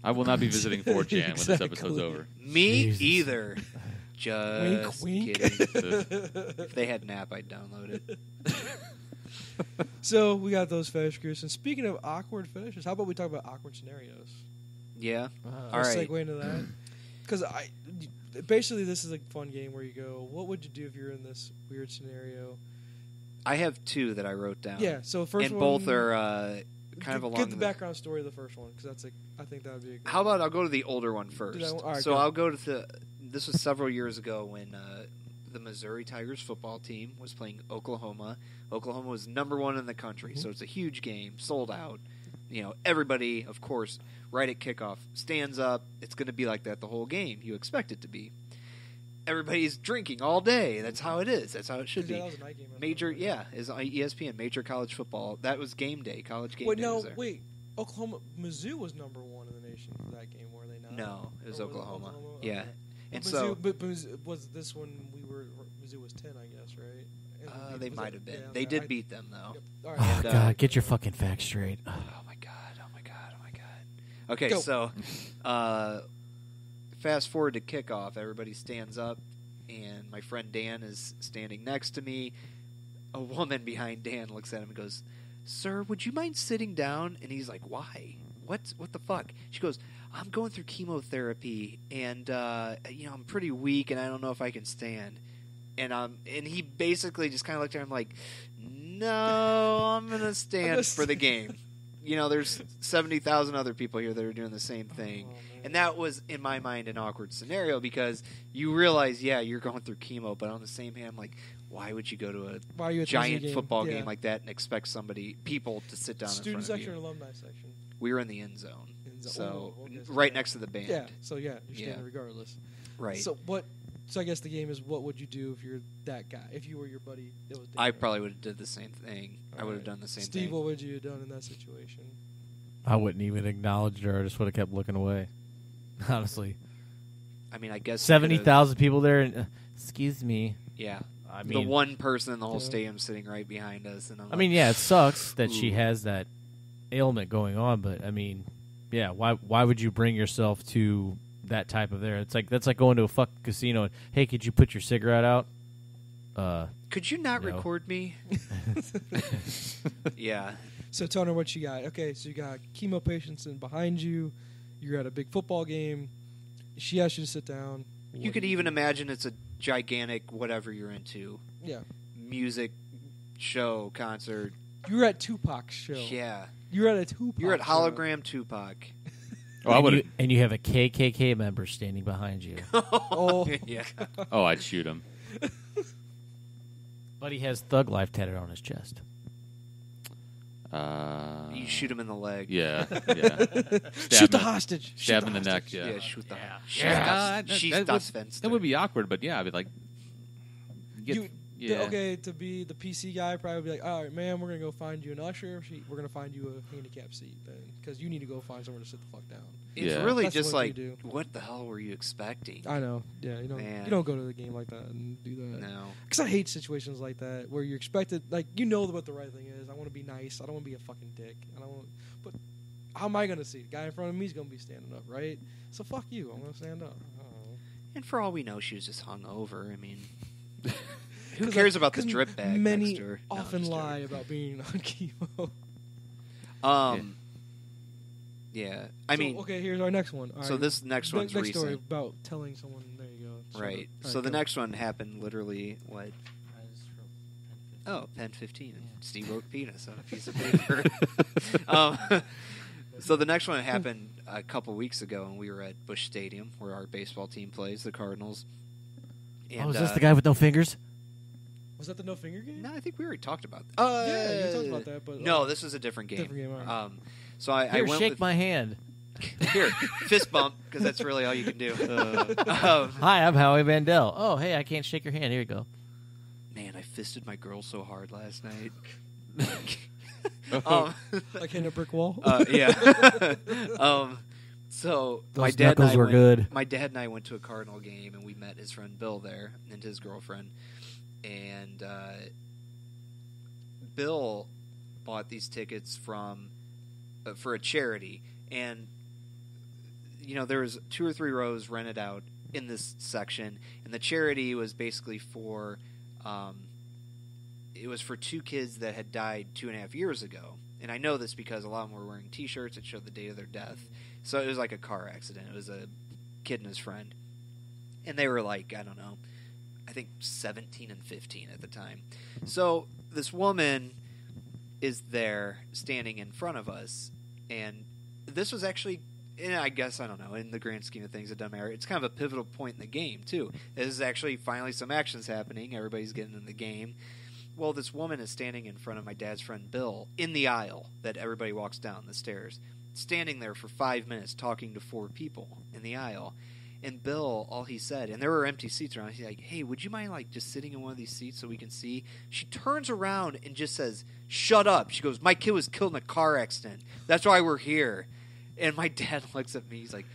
I will not be visiting 4chan when this Exactly. episode's over. Me Jesus. either. Just Wink, wink. kidding. If they had an app, I'd download it. So we got those fetish groups. And speaking of awkward fetishes, how about we talk about awkward scenarios? Yeah. All Let's right. segue into that. Because basically this is a fun game where you go, what would you do if you're in this weird scenario? I have 2 that I wrote down. Yeah. So first and one, both are kind of along Get the background story of the first one because that's I think that would be. A good How about I'll go to the older one first? Do that one? All right, So go. I'll go to this was several years ago when the Missouri Tigers football team was playing Oklahoma. Oklahoma was #1 in the country, so it's a huge game, sold out. You know, everybody, of course, right at kickoff stands up. It's going to be like that the whole game. You expect it to be. Everybody's drinking all day. That's how it is. That's how it should Yeah, be. that was a night game. Major, yeah, is on ESPN, Major College Football. That was game day, college game Wait, day. no, was there. wait. Mizzou was #1 in the nation for that game, were they not? No, it was Or Oklahoma. Okay. Yeah. And Mizzou, so but Mizzou, was this when Mizzou was 10, I guess, right? And they was might that- have been. yeah, They okay, did beat them though. Yep. All Oh, right. And, God, get your fucking facts straight. Oh my god! Oh my god! Oh my god! Okay, Go. so fast forward to kickoff. Everybody stands up, and my friend Dan is standing next to me. A woman behind Dan looks at him and goes, "Sir, would you mind sitting down?" And he's like, "Why? What the fuck?" She goes, "I'm going through chemotherapy, and I'm pretty weak, and I don't know if I can stand." And he basically just kind of looked at him like, "No, I'm gonna stand for the game." You know, there's 70,000 other people here that are doing the same thing. Oh, man. And that was, in my mind, an awkward scenario because you realize, yeah, you're going through chemo, but on the same hand, like, why would you go to Why are you a at the giant game? football Yeah. game like that and expect people to sit down Student in front section or of you? alumni section? We were in the end zone. End zone. So, Oh, okay, so right yeah. next to the band. Yeah. So yeah, you're standing Yeah. regardless. Right. So what? So I guess the game is what would you do if you're that guy? If you were your buddy, it was. I Dan. probably would have did the same thing. I would have Alright. done the same Steve, thing. what would you have done in that situation? I wouldn't even acknowledge her. I just would have kept looking away. Honestly. I mean, I guess... 70,000 people there. And, excuse me. Yeah. I The mean, one person in the whole Yeah. stadium sitting right behind us. And I mean, yeah, it sucks that she Ooh. has that ailment going on, but I mean, yeah, why would you bring yourself to that type of there? It's like that's like going to a fucking casino and, hey, could you put your cigarette out? Could you not No. record me? Yeah. So Toner, what you got? Okay, so you got chemo patients in behind you. You're at a big football game. She asks you to sit down. You What could do even imagine it's a gigantic whatever you're into. Yeah. Music, show, concert. You were at Tupac's show. Yeah. You were at a Tupac. You're at show. hologram Tupac. Oh, I would. and you have a KKK member standing behind you, Oh. Yeah. Oh, I'd shoot him. but he has Thug Life tatted on his chest. You shoot him in the leg. Yeah. Yeah. Shoot the hostage. Stab Shoot him in the neck. hostage. Yeah. Yeah, shoot the Yeah, She's that das would- Fenster. That would be awkward, but yeah, I'd be like, yeah. Okay, to be the PC guy, probably be like, all right, man, we're going to go find you an usher. We're going to find you a handicap seat then, because you need to go find somewhere to sit the fuck down. It's Yeah. really That's just what like, you do. what the hell were you expecting? I know. Yeah, Man. you don't go to the game like that and do that. No. Because I hate situations like that where you're expected, like, you know what the right thing is. I want to be nice. I don't want to be a fucking dick. But how am I going to see? The guy in front of me is going to be standing up, right? So fuck you. I'm going to stand up. I don't know. And for all we know, she was just hungover. I mean, who 'Cause cares about the 'cause drip bag Many next to her? No, often just lie joking. about being on chemo. Yeah. I mean, okay, here's our next one. All so right. this next one's next story recent. about telling someone. There you go. Right. All So the go. next one happened literally, what? Oh, Pen 15. Steve wrote penis on a piece of paper. So the next one happened a couple weeks ago, and we were at Busch Stadium, where our baseball team plays, the Cardinals. And, Oh, is this the guy with no fingers? Was that the no finger game? No, I think we already talked about that. Yeah, you talked about that, but No, this was a different game. Different game, all right. So I Here, went shake with... my hand. Here, fist bump, because that's really all you can do. Um, Hi, I'm Howie Mandel. Oh, hey, I can't shake your hand. Here you go. man, I fisted my girl so hard last night. like hitting a brick wall. Yeah. So Those my dad knuckles were good. My dad and I went to a Cardinal game, and we met his friend Bill there and his girlfriend. And Bill bought these tickets from for a charity, and there was 2 or 3 rows rented out in this section, and the charity was basically for it was for 2 kids that had died 2.5 years ago. And I know this because a lot of them were wearing T-shirts that showed the date of their death. So it was like a car accident. It was a kid and his friend. And they were like, I don't know, I think 17 and 15 at the time. So this woman is there standing in front of us. And this was actually, I guess, I don't know, in the grand scheme of things, it doesn't matter. It's kind of a pivotal point in the game, too. This is actually finally some actions happening. Everybody's getting in the game. Well, this woman is standing in front of my dad's friend Bill in the aisle that everybody walks down the stairs, standing there for 5 minutes talking to 4 people in the aisle. And Bill, all he said, and there were empty seats around, he's like, hey, would you mind just sitting in one of these seats so we can see? She turns around and just says, shut up. She goes, my kid was killed in a car accident. That's why we're here. And my dad looks at me, he's like,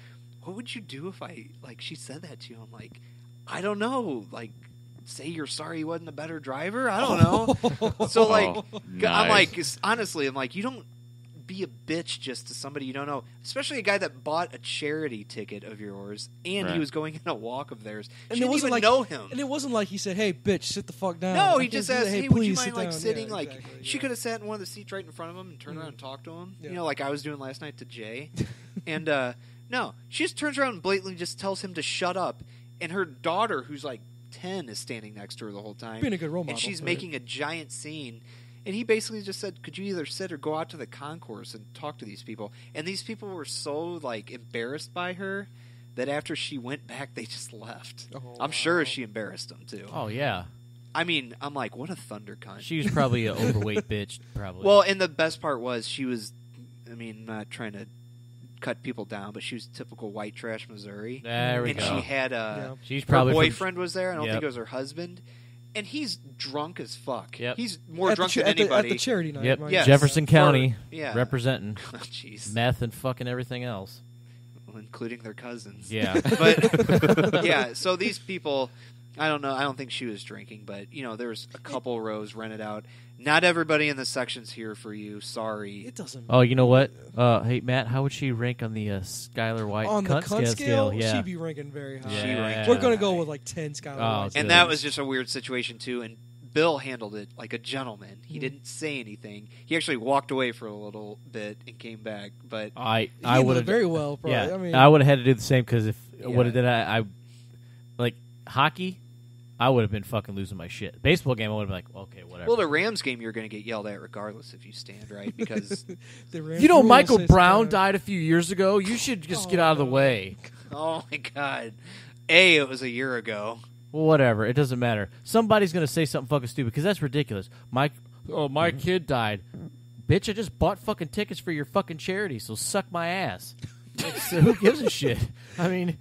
what would you do if she said that to you? I'm like, I don't know, say you're sorry he wasn't a better driver? I don't know. So, nice. I'm like, honestly, you don't be a bitch just to somebody you don't know, especially a guy that bought a charity ticket of yours, and he was going in a walk of theirs. And she didn't even know him. And it wasn't like he said, hey, bitch, sit the fuck down. No, he just asked, hey, would you mind, sitting, Yeah, exactly, she could have sat in one of the seats right in front of him and turned around and talked to him, Yeah. like I was doing last night to Jay. And, no, she just turns around and blatantly just tells him to shut up, and her daughter, who's 10, is standing next to her the whole time. Being a good role model. And she's making a giant scene. And he basically just said, could you either sit or go out to the concourse and talk to these people? And these people were so, embarrassed by her that after she went back, they just left. Oh, I'm sure she embarrassed them, too. Oh, yeah. I mean, I'm like, what a thunder cunt. She was probably an overweight bitch, probably. Well, and the best part was she was, not trying to cut people down, but she was typical white trash Missouri. There we and go. she had She's her probably boyfriend was there. I don't Yep. think it was her husband. And he's drunk as fuck. Yep. He's more drunk than anybody. At the charity night. Yep. Yes. Jefferson County Yeah. representing Oh, jeez. meth and fucking everything else. Well, including their cousins. Yeah. But, yeah, so these people, I don't know. I don't think she was drinking, but, there was a couple rows rented out. Not everybody in the section's here for you. Sorry. It doesn't Oh, you know what? Hey, Matt, how would she rank on the Skylar White on the cunt scale, Yeah. she'd be ranking very high. Yeah. She ranked We're going to high. go with 10 Skylar Oh, Whites. And good. that was just a weird situation, too. And Bill handled it like a gentleman. He didn't say anything. He actually walked away for a little bit and came back. But I He would handled it have very well, probably. Yeah, I mean, I would have had to do the same because if what Yeah. did I like hockey, I would have been fucking losing my shit. Baseball game, I would have been like, okay, whatever. well, the Rams game, you're going to get yelled at regardless if you stand, right? Because, the Rams you know, were gonna Michael say Brown something. died a few years ago. You should just get out of the no. way. oh my God. It was a year ago. Well, whatever. It doesn't matter. Somebody's gonna say something fucking stupid because that's ridiculous. My kid died. Bitch, I just bought fucking tickets for your fucking charity, so suck my ass. So who gives a shit? I mean,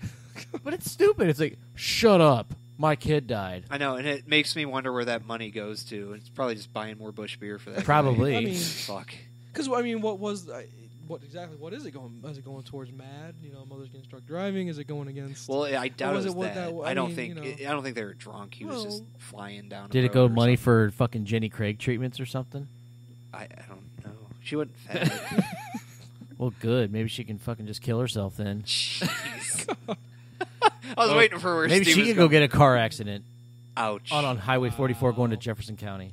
but it's stupid. It's like, shut up. My kid died. I know, and it makes me wonder where that money goes to. It's probably just buying more Busch beer for that. Probably. guy. I mean, Fuck. Because what is it going? Is it going towards MAD? Mothers Against Drug Driving? Is it going against? Well, I doubt was it it was what that. that- I I don't mean, think. I don't think they were drunk. He was Well- just flying down. Did a it go road or money something. for fucking Jenny Craig treatments or something? I don't know. She wasn't fat. Well, good. Maybe she can fucking just kill herself then. Jeez. I was waiting for where Maybe Steve she was could go going. get a car accident Ouch. on Highway 44 going to Jefferson County.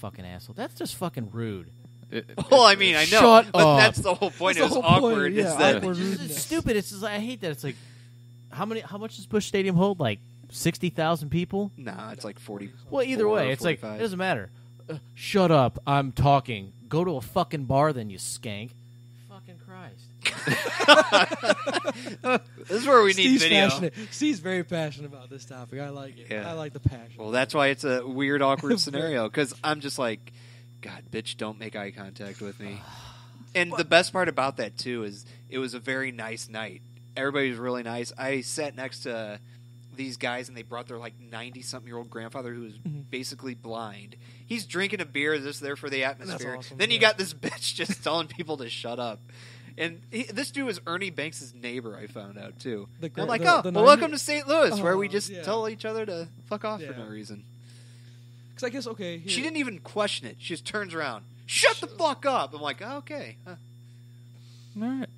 Fucking asshole. That's just fucking rude. Well, I mean, I know, Shut but up. that's the whole point. That's It the was whole point, awkward. yeah, Is that awkward. It's stupid. It's just, I hate that. It's like, how much does Busch Stadium hold? Like 60,000 people? Nah, it's like 40. Well, either way, it's like, 45. it doesn't matter. Shut up. I'm talking. Go to a fucking bar then, you skank. Fucking Christ. This is where we need Steve's video. passionate. Steve's very passionate about this topic. I like it. Yeah. I like the passion. Well, that's why it's a weird, awkward scenario. Because I'm just like, God, bitch, don't make eye contact with me. And the best part about that too is it was a very nice night. Everybody was really nice. I sat next to these guys, and they brought their 90-something-year-old grandfather who was basically blind. He's drinking a beer, just there for the atmosphere. awesome, Then you yeah. got this bitch just telling people to shut up. And this dude was Ernie Banks' neighbor, I found out, too. I'm like, welcome to St. Louis, where we just tell each other to fuck off for no reason. Because I guess, okay. Here. She didn't even question it. She just turns around. Shut the fuck up. I'm like, okay. Huh. All right.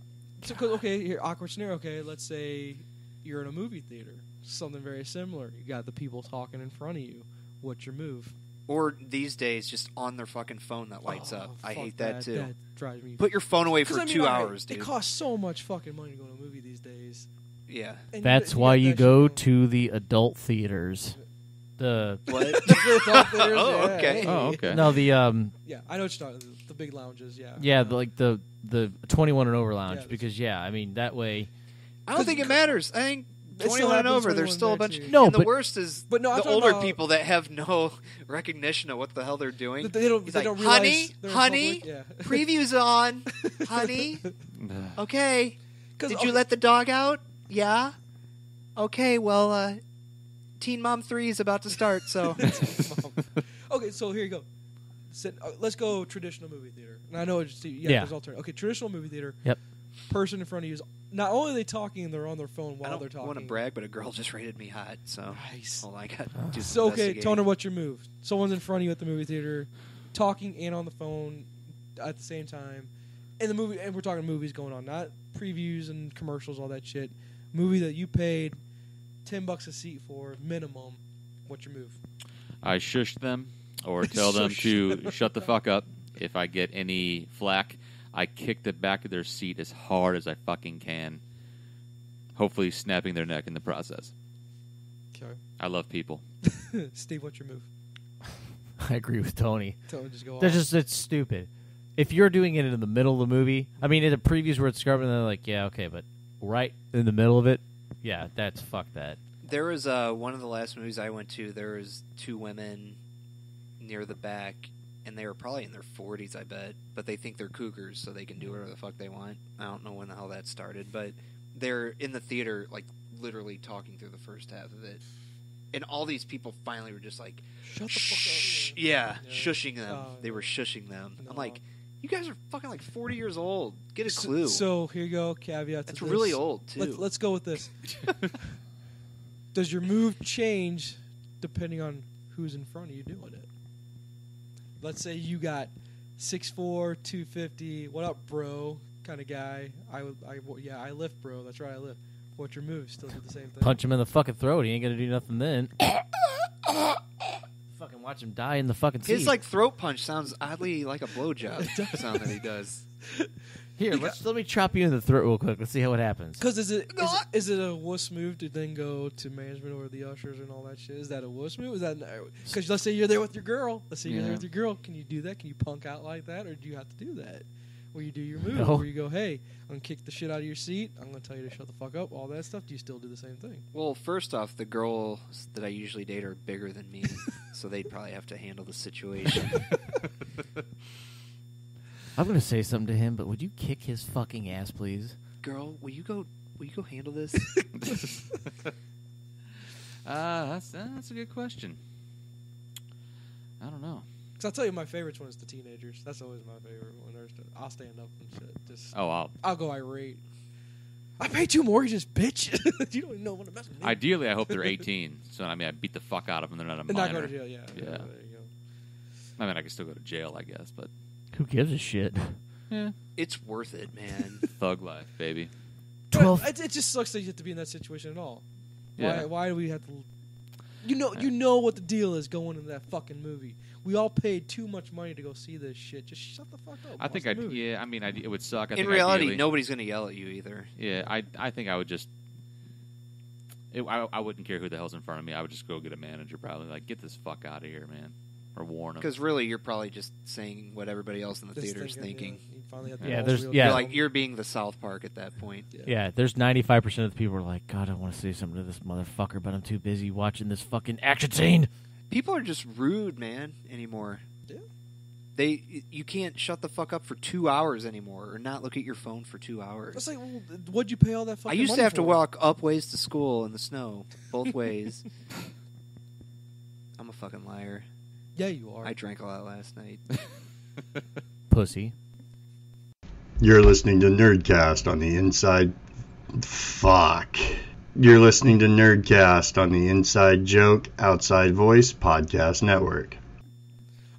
So, here, awkward scenario. Okay, let's say you're in a movie theater. Something very similar. You got the people talking in front of you. What's your move? Or these days, just on their fucking phone that lights up. I hate that, too. That drives me. Put your phone away for 2 hours, dude. It costs so much fucking money to go to a movie these days. Yeah. And That's why you go to the adult theaters. The what? Okay. Oh, okay. No, the yeah, I know what you're talking. The big lounges, yeah. Yeah, the 21 and over lounge because I mean that way. I don't think it matters. I think 21 and over, there's still a bunch. No, and the worst is the older people that have no recognition of what the hell they're doing. They don't realize honey, previews on, honey. Okay, did you let the dog out? Yeah. Okay, well, Teen Mom 3 is about to start, so. Okay, so here you go. Let's go traditional movie theater. And I know there's alternative. Okay, traditional movie theater. Yep. Person in front of you is not only are they talking, they're on their phone while they're talking. I don't want to brag, but a girl just rated me hot, so. Nice. Well, I got to do some So, okay, investigating. Toner, what's your move? Someone's in front of you at the movie theater, talking and on the phone at the same time. And the movie, and we're talking movies going on, not previews and commercials, all that shit. Movie that you paid $10 a seat for minimum. What's your move? I shush them or tell them to shut the fuck up. If I get any flack, I kick the back of their seat as hard as I fucking can, hopefully snapping their neck in the process. Okay. I love people. Steve, what's your move? I agree with Tony. Tony, just go it's stupid. If you're doing it in the middle of the movie, I mean, in the previews where it's scrubbing, they're like, yeah, okay, but right in the middle of it, yeah, that's fuck that. There was one of the last movies I went to. There was two women near the back, and they were probably in their 40s, I bet. But they think they're cougars, so they can do whatever the fuck they want. I don't know when the hell that started, but they're in the theater, like literally talking through the first half of it. And all these people finally were just like, shut the fuck up. Yeah, shushing them. They were shushing them. No. I'm like, you guys are fucking like 40 years old. Get a clue. So here you go, caveat to That's this. really old, too. Let's go with this. Does your move change depending on who's in front of you doing it? Let's say you got 6'4", 250, what up, bro, kind of guy. I lift, bro. That's right, I lift. What's your move? Still do the same thing? Punch him in the fucking throat. He ain't gonna do nothing then. Fucking watch him die in the fucking seat. His like throat punch sounds oddly like a blowjob sound that he does. Here, let me chop you in the throat real quick. Let's see how it happens. Because is it a wuss move to then go to management or the ushers and all that shit? Is that a wuss move? Is that because let's say you're there with your girl. Can you do that? Can you punk out like that, or do you have to do that? Where you do your move, where you go, hey, I'm gonna kick the shit out of your seat. I'm gonna tell you to shut the fuck up. All that stuff. Do you still do the same thing? Well, first off, the girls that I usually date are bigger than me, so they'd probably have to handle the situation. I'm gonna say something to him, but would you kick his fucking ass, please? Girl, will you go handle this? That's a good question. I don't know. Because I'll tell you, my favorite one is the teenagers. That's always my favorite one. I'll stand up and shit. I'll go irate. I pay 2 mortgages, bitch. You don't even know when to mess with me. Ideally, I hope they're 18. So I mean, I beat the fuck out of them. They're not a minor. Not go to jail. Yeah. Yeah. There you go. I mean, I can still go to jail, I guess, but Who gives a shit? yeah, It's worth it, man. thug life, baby. 12. It just sucks that you have to be in that situation at all. Yeah. Why do we have to? You know what the deal is going into that fucking movie. We all paid too much money to go see this shit. Just shut the fuck up. I think it would suck. In reality, nobody's going to yell at you either. Yeah, I think I would just. I wouldn't care who the hell's in front of me. I would just go get a manager, probably like, get this fuck out of here, man, or warn them. Because really, you're probably just saying what everybody else in the theater is thinking. You're being the South Park at that point. Yeah, there's 95% of the people who are like, God, I want to say something to this motherfucker, but I'm too busy watching this fucking action scene. People are just rude, man, anymore. Yeah. You can't shut the fuck up for 2 hours anymore, or not look at your phone for 2 hours. It's like, well, what'd you pay all that fucking money I used to have for? to walk up ways to school in the snow, both ways. I'm a fucking liar. Yeah, you are. I drank a lot last night. Pussy. You're listening to Nyrdcast on the Inside... Fuck. You're listening to Nyrdcast on the Inside Joke, Outside Voice podcast network.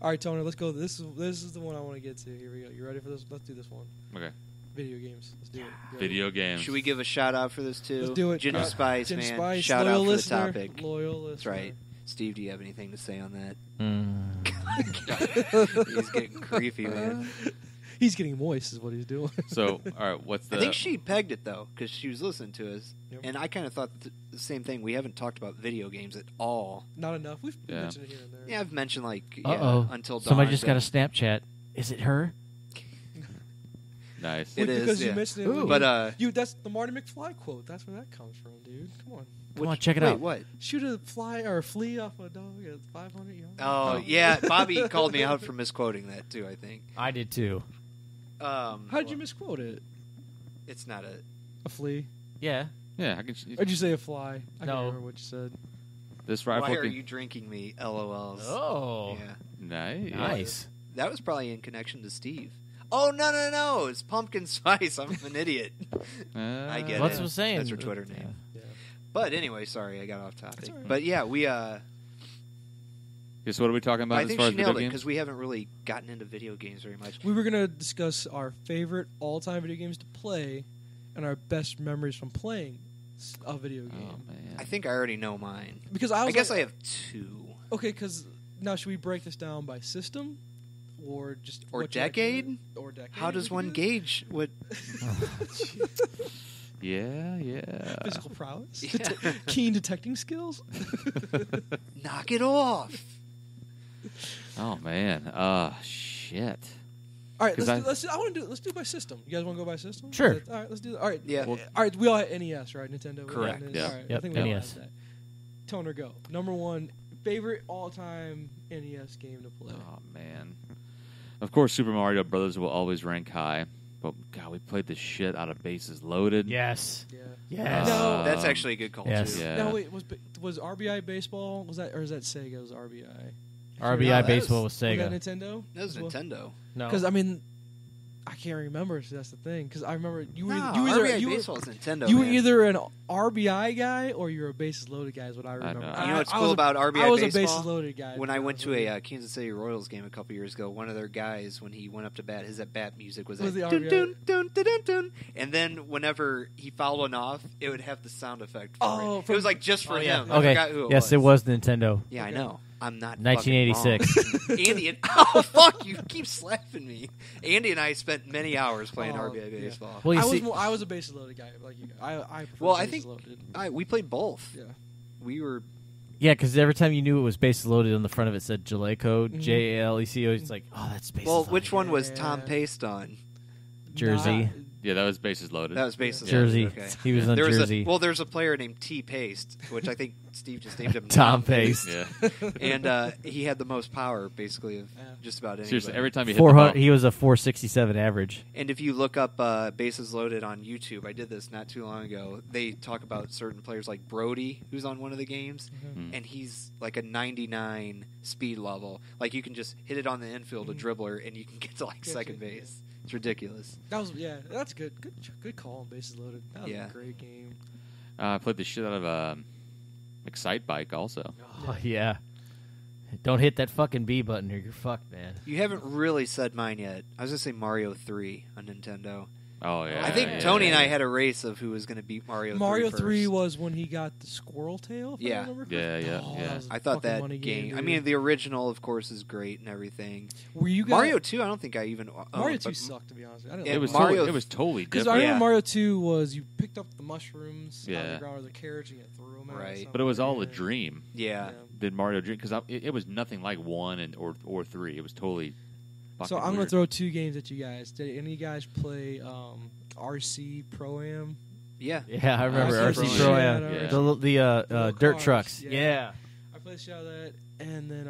All right, Tony, let's go. This is the one I want to get to. Here we go. You ready for this? Let's do this one. Okay. Video games. Let's do it. Video games. Should we give a shout out for this too? Let's do it. Gin and Spice, Gin man. Spice, Shout loyal out for listener, the topic. Loyal listener. That's right. Steve, do you have anything to say on that? Mm. He's getting creepy, man. He's getting moist, is what he's doing. So, all right, what's the... I think she pegged it, though, because she was listening to us. Yep. And I kind of thought the same thing. We haven't talked about video games at all. Not enough. We've mentioned it here and there. Yeah, I've mentioned, like, Uh-oh. Until Dawn. Somebody just got a Snapchat. Is it her? Nice. It is, because yeah. you mentioned it. Ooh. But, that's the Marty McFly quote. That's where that comes from, dude. Come on. Come on, check it wait, out. what? Shoot a fly or a flea off a dog at 500 yards. Oh, yeah. Bobby called me out for misquoting that, too, I think. I did too. How did you misquote it? It's not A flea? Yeah. Yeah, I can... Or did you say a fly? I No. can't remember what you said. This rifle Why are can... you drinking me? LOLs. Oh. Yeah. Nice. Nice. That was probably in connection to Steve. Oh, no. It's pumpkin spice. I'm an idiot. I get What's it. I'm saying? That's her Twitter name. Yeah. But anyway, sorry, I got off topic. That's all right. But yeah, we Yes, what are we talking about I as think far she as video nailed it games? because we haven't really gotten into video games very much. We were going to discuss our favorite all-time video games to play and our best memories from playing a video game. Oh, man. I think I already know mine. Because I guess I have two. Okay, because now should we break this down by system? Or just... Or what you like to decade? do? Or decade. How does we one could gauge what? Yeah. do? Physical prowess? Yeah. Keen detecting skills? Knock it off. Oh, man. Shit. All right, 'Cause let's do it by system. You guys want to go by system? Sure. All right, let's do that. All right. Yeah. Well- All right, we all had NES, right? Nintendo. Correct, NES. yeah. All right, I Yep, think we all NES. had that. Toner, go. Number one, favorite all-time NES game to play. Oh, man. Of course, Super Mario Brothers will always rank high. But, God, we played the shit out of Bases Loaded. Yes. Yeah. Yes. No. That's actually a good call Yes. too. Yeah. Now wait, was RBI baseball? Was that or is that Sega? It was RBI. RBI that baseball was- was Sega. Was that Nintendo? That was as well? Nintendo. No. Because I mean, I can't remember. So that's the thing. Because I remember you were No, you were RBI you were, baseball is Nintendo. you were man. either an RBI guy or you're a bases loaded guy. Is what I remember. know. You know what's I cool was about RBI I was baseball? a bases loaded guy. When I went to a Kansas City Royals game a couple years ago, one of their guys, when he went up to bat, his at bat music was Was that the dun, RBI? dun, dun, dun, dun, dun. And then whenever he fouled one off, it would have the sound effect. For Oh, it. It was like just for him. I Okay. forgot who it Yes, was. it was Nintendo. Yeah, I Okay. know. I'm not 1986. fucking wrong. Andy and oh fuck, you keep slapping me. Andy and I spent many hours playing Oh, RBI yeah. baseball. Well, you I see, was a bases loaded guy like you. I prefer Well, I bases think- loaded. We played both. Yeah. We were yeah, because every time you knew it was bases loaded on the front of it said Jaleco, Mhm. Jaleco. It's like, oh, that's bases well. loaded. Which one was Yeah. Tom Paste on? Jersey. Nah, Yeah, that was Bases Loaded. That was bases. Jersey. Okay. He was on There was Jersey. there's a player named T Paste, which I think Steve just named him Tom Paste. Yeah. and he had the most power, basically, of Yeah. just about anybody. Seriously, every time you hit the 400. ball... He was a 467 average. And if you look up Bases Loaded on YouTube, I did this not too long ago. They talk about certain players like Brody, who's on one of the games, Mhm. and he's like a 99 speed level. Like you can just hit it on the infield, a dribbler, and you can get to like Gotcha, second yeah. base. It's ridiculous. That was that's good. Good call on bases loaded. That was Yeah. a great game. I played the shit out of Excite Bike also. Oh, yeah. Don't hit that fucking B button or you're fucked, man. You haven't really said mine yet. I was gonna say Mario 3 on Nintendo. Oh, yeah. I think yeah, Tony and I yeah. had a race of who was going to beat Mario. Mario 3 3 was when he got the squirrel tail. If Yeah. I remember Yeah, correctly. yeah, Oh, yeah. that was a I thought fucking that money game. I dude. mean, the original, of course, is great and everything. were you guys, Mario 2, I don't think I even. Mario 2 but sucked, to be honest. I didn't Yeah, It like was Mario- totally, it was totally because different. I remember Yeah. Mario 2 was you picked up the mushrooms out of Yeah. the ground or the carrots and you threw them out. Right. But it was all a dream. Yeah. Did Mario Dream? Because it was nothing like 1 or 3. It was totally. So fucking I'm gonna weird. throw two games at you guys. Did any of you guys play RC Pro-Am? Yeah. Yeah, I remember RC RC Pro Pro Am. Am. Yeah. The dirt cars, trucks. yeah. Yeah. I played the shit out of that, and then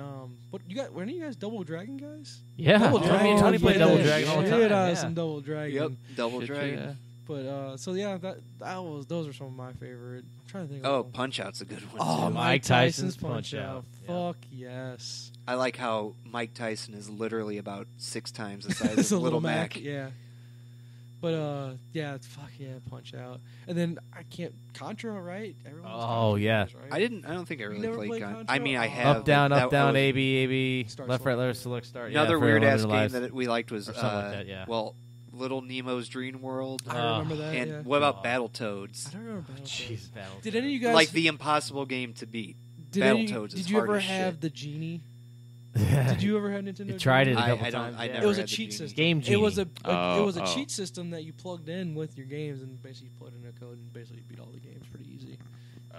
what you got? Were any of you guys Double Dragon guys? Yeah. Double Tony played Double yeah, Dragon all the we time. did, Yeah. some Double Dragon. Yep. Double Shit, Dragon. yeah. But so yeah, those are some of my favorite. I'm trying to think. Oh, of Punch Out's a good one. Oh, too. Mike Tyson's Punch Out. Out. Fuck yes. I like how Mike Tyson is literally about 6 times the size It's of a Little Mac. Yeah. But yeah, fuck yeah, Punch Out, and then I can't Contra, right? Everyone's Oh, Contra yeah. players, right? I don't think I really never played played Contra. Contra? I mean, I Oh. have. Up, down, but up, that down, was A, B, A, B, Start, left, right, select, left, select, start. Another yeah, for weird ass unlimited game lives. that we liked was Or something like that, yeah. well, Little Nemo's Dream World. I remember that. And yeah. what about God. Battletoads? I don't remember Battletoads. Jeez, Battle. Did any of you guys Like the impossible game to beat. Battletoads is Did you hard ever as have shit. the genie? Did you ever have Nintendo? You tried it Genie? a couple I don't- times. I yeah. never It was a had the cheat Genie. system. Game It was Genie. it was a Oh. cheat system that you plugged in with your games and basically put in a code and basically beat all the games pretty easy.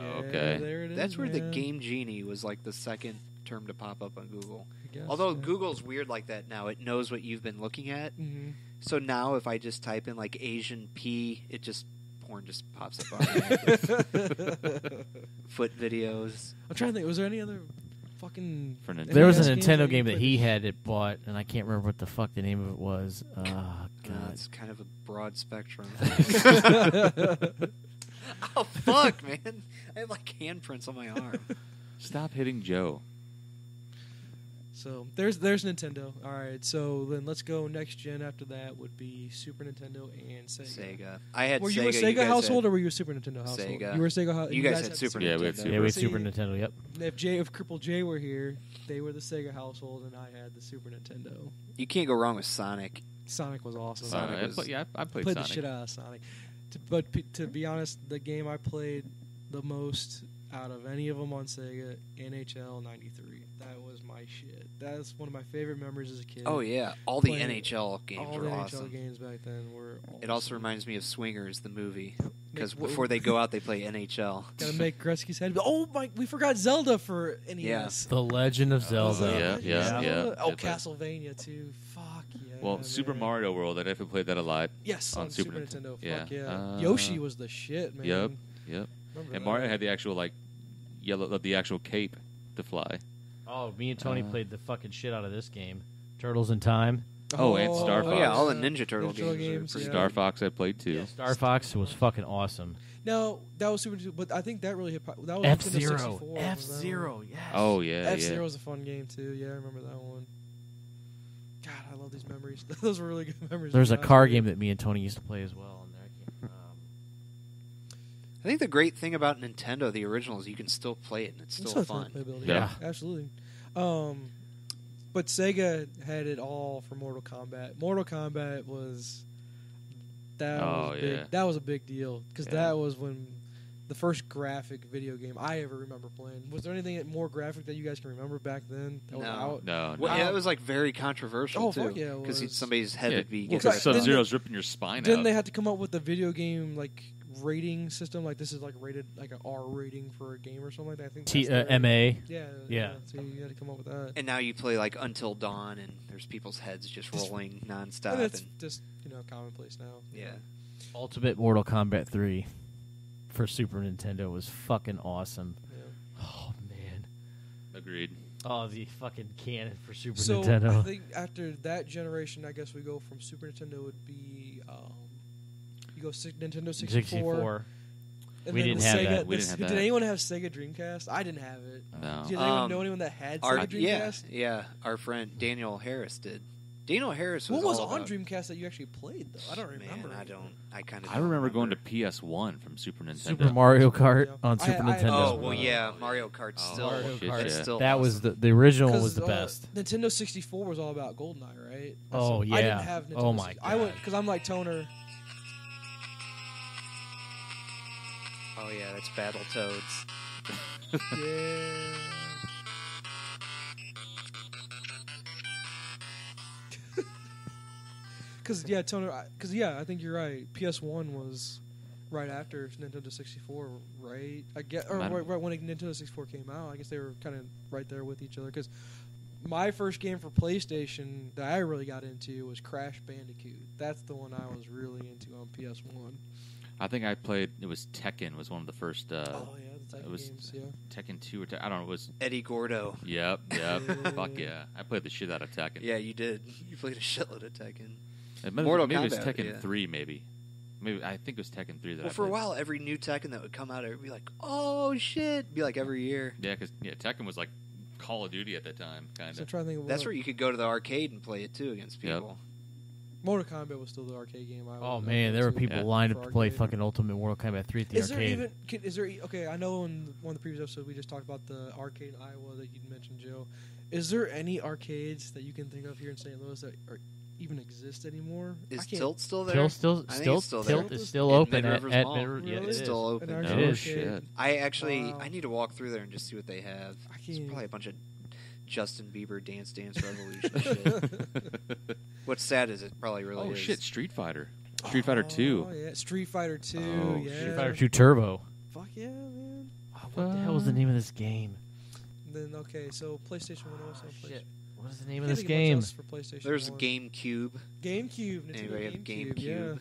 Yeah, Okay. there it is. That's where the man. Game Genie was like the second term to pop up on Google. I guess, Although yeah. Google's weird like that now. It knows what you've been looking at. Mhm. So now if I just type in like Asian P, porn just pops up on foot videos. I'm trying to think. Was there any other fucking? For Nintendo. There was NES a games Nintendo you game that played? he had it bought, and I can't remember what the fuck the name of it was. Oh, God. It's kind of a broad spectrum. Oh fuck, man! I have like handprints on my arm. Stop hitting Joe. So there's Nintendo. All right. So then let's go next gen. After that would be Super Nintendo and Sega. Sega. I had Were Sega. you a Sega guys household had- or were you a Super Nintendo household? Sega. You were a Sega household. You guys had Super Yeah, we Nintendo. had Super. Yeah, we had See, Super Nintendo, yep. If Cripple J were here, they were the Sega household, and I had the Super Nintendo. You can't go wrong with Sonic. Sonic was awesome. Sonic was- I played played Sonic. the shit out of Sonic. To be honest, the game I played the most out of any of them on Sega, NHL '93. That was my shit. That's one of my favorite memories as a kid. Oh yeah, all the Playing NHL games all were the awesome. NHL games back then were. Awesome. It also reminds me of Swingers, the movie, because Make- before they go out, they play NHL. Gotta make Gretzky's head. Oh my! We forgot Zelda for NES. The Legend of Zelda. Yeah. Oh, Yeah. Castlevania too. Fuck yeah. Well, Super man. Mario World, I definitely played that a lot. Yes, on Super Nintendo. Fuck yeah. Yeah. Yoshi was the shit, man. Yep. Remember And that. Mario had the actual the actual cape to fly. Oh, me and Tony played the fucking shit out of this game. Turtles in Time. Oh, and Star Oh yeah, Fox. all the Ninja Turtle Ninja Turtle games. games, Were pretty yeah. Star Fox I played too. Star Fox was fucking awesome. No, that was Super Nintendo, but I think that really hit. That was F-Zero. Nintendo 64, was that F-Zero, one. yes. Oh yeah, F-Zero yeah. was a fun game too. Yeah, I remember that one. God, I love these memories. Those were really good memories. There's a when I was car a kid. game that me and Tony used to play as well. On there. I think the great thing about Nintendo, the original, is you can still play it and it's still It's fun. playability. Yeah. Absolutely. But Sega had it all for Mortal Kombat. Mortal Kombat was big. yeah. That was a big deal because Yeah. that was when the first graphic video game I ever remember playing. Was there anything more graphic that you guys can remember back then that was No. out? No, Well, no. yeah, it was like very controversial Oh, too. fuck yeah, it because was. somebody's head Yeah. would be. Well, get Cause cut then off. Sub-Zero's ripping your spine Didn't out. they have to come up with a video game rating system? Like this is rated like an R rating for a game or something like that. I think that's the- MA. Yeah. So you had to come up with that. And now you play like Until Dawn, and there's people's heads just rolling nonstop. And it's And just commonplace now. yeah, Ultimate Mortal Kombat 3 for Super Nintendo was fucking awesome. Yeah. Oh, man. Agreed. Oh, the fucking cannon for Super So Nintendo. I think after that generation, I guess we go from Super Nintendo would be you go Nintendo 64. And We then didn't the have Sega, that. We didn't have Did that. anyone have Sega Dreamcast? I didn't have it. No. Did anyone know anyone that had Sega Dreamcast? yeah. Our friend Daniel Harris did. Daniel Harris was What was all on about- Dreamcast that you actually played though? I don't remember. Man, I don't. I kind of. I remember going to PS1 from Super Nintendo. Super Mario Kart Yeah. on I- Super I- Nintendo. Oh well, yeah. Mario Kart's Oh, still. Mario shit, Kart. It's yeah. still. That was awesome. the original was the best. Nintendo 64 was all about GoldenEye, right? Oh, I yeah. didn't have Nintendo. Oh, my 64. I went God. because I'm like Toner. Oh yeah, that's Battletoads. Yeah. I think you're right. PS1 was right after Nintendo 64, right? I get, or right when Nintendo 64 came out. I guess they were kind of right there with each other. Because my first game for PlayStation that I really got into was Crash Bandicoot. That's the one I was really into on PS1. I think I played. It was Tekken. Was one of the first. Oh yeah, the it Tekken was games. Yeah. Tekken 2 or I don't know. It was. Eddie Gordo. Yep. Yeah. Fuck yeah! I played the shit out of Tekken. Yeah, you did. You played a shitload of Tekken. Maybe it was Kombat, Tekken yeah. 3. Maybe I think it was Tekken 3 that. Well, I for a played. while, every new Tekken that would come out, it would be like, "Oh shit!" It'd be like every year. Yeah, because Tekken was like Call of Duty at that time, kind So I'm of. trying to think of That's what- where you could go to the arcade and play it too against Yep. people. Mortal Kombat was still the arcade game. Oh man, there were people lined up to play fucking Ultimate Mortal Kombat 3 at the arcade. Okay, I know in one of the previous episodes we just talked about the arcade in Iowa that you mentioned, Joe. Is there any arcades that you can think of here in St. Louis that even exist anymore? Is Tilt still there? Tilt still Tilt is still open at Mall. Yeah, it's still open. Oh shit! I need to walk through there and just see what they have. It's probably a bunch of Justin Bieber Dance Revolution shit. What's sad is it probably really is. Oh shit! Street Fighter 2. Oh yeah, Street Fighter 2. Oh, yeah. Street Fighter 2 Turbo. Fuck yeah, man. What the hell was the name of this game? Then okay, so PlayStation 1 also. Shit. What is the name of this game? For PlayStation There's 1. GameCube. Anybody have GameCube?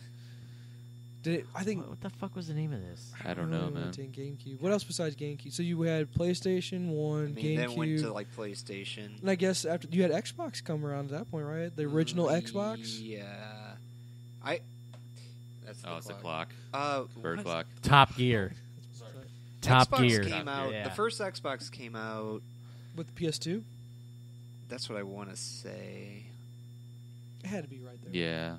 Yeah. I think. What the fuck was the name of this? I don't know, man. GameCube. What else besides GameCube? So you had PlayStation 1, GameCube. Then went to like PlayStation. And I guess after you had Xbox come around at that point, right? The original Xbox. Yeah. That's the It's the clock. Bird clock. Top Gear. Top Xbox Gear. came out. Yeah. The first Xbox came out With the PS2. That's what I want to say. It had to be right there. Yeah.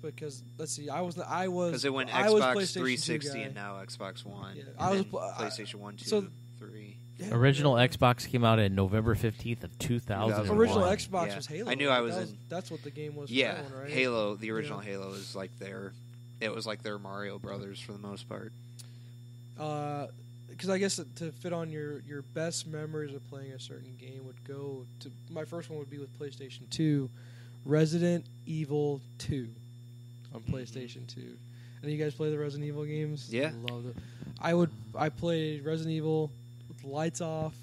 Because let's see, because it went Xbox 360 and now Xbox One. Yeah, I was PlayStation 1, 2, 3. Yeah, Original Xbox came out in November 15th of 2001. Original Xbox was Halo. I knew I was in. That's what the game was. Yeah, for that one, right? Halo. The original Halo is like it was like their Mario Brothers for the most part. Because I guess to fit on your best memories of playing a certain game would go to my first one would be with PlayStation 2, Resident Evil 2 on PlayStation 2. And you guys play the Resident Evil games? Yeah, loved it. I played Resident Evil with the lights off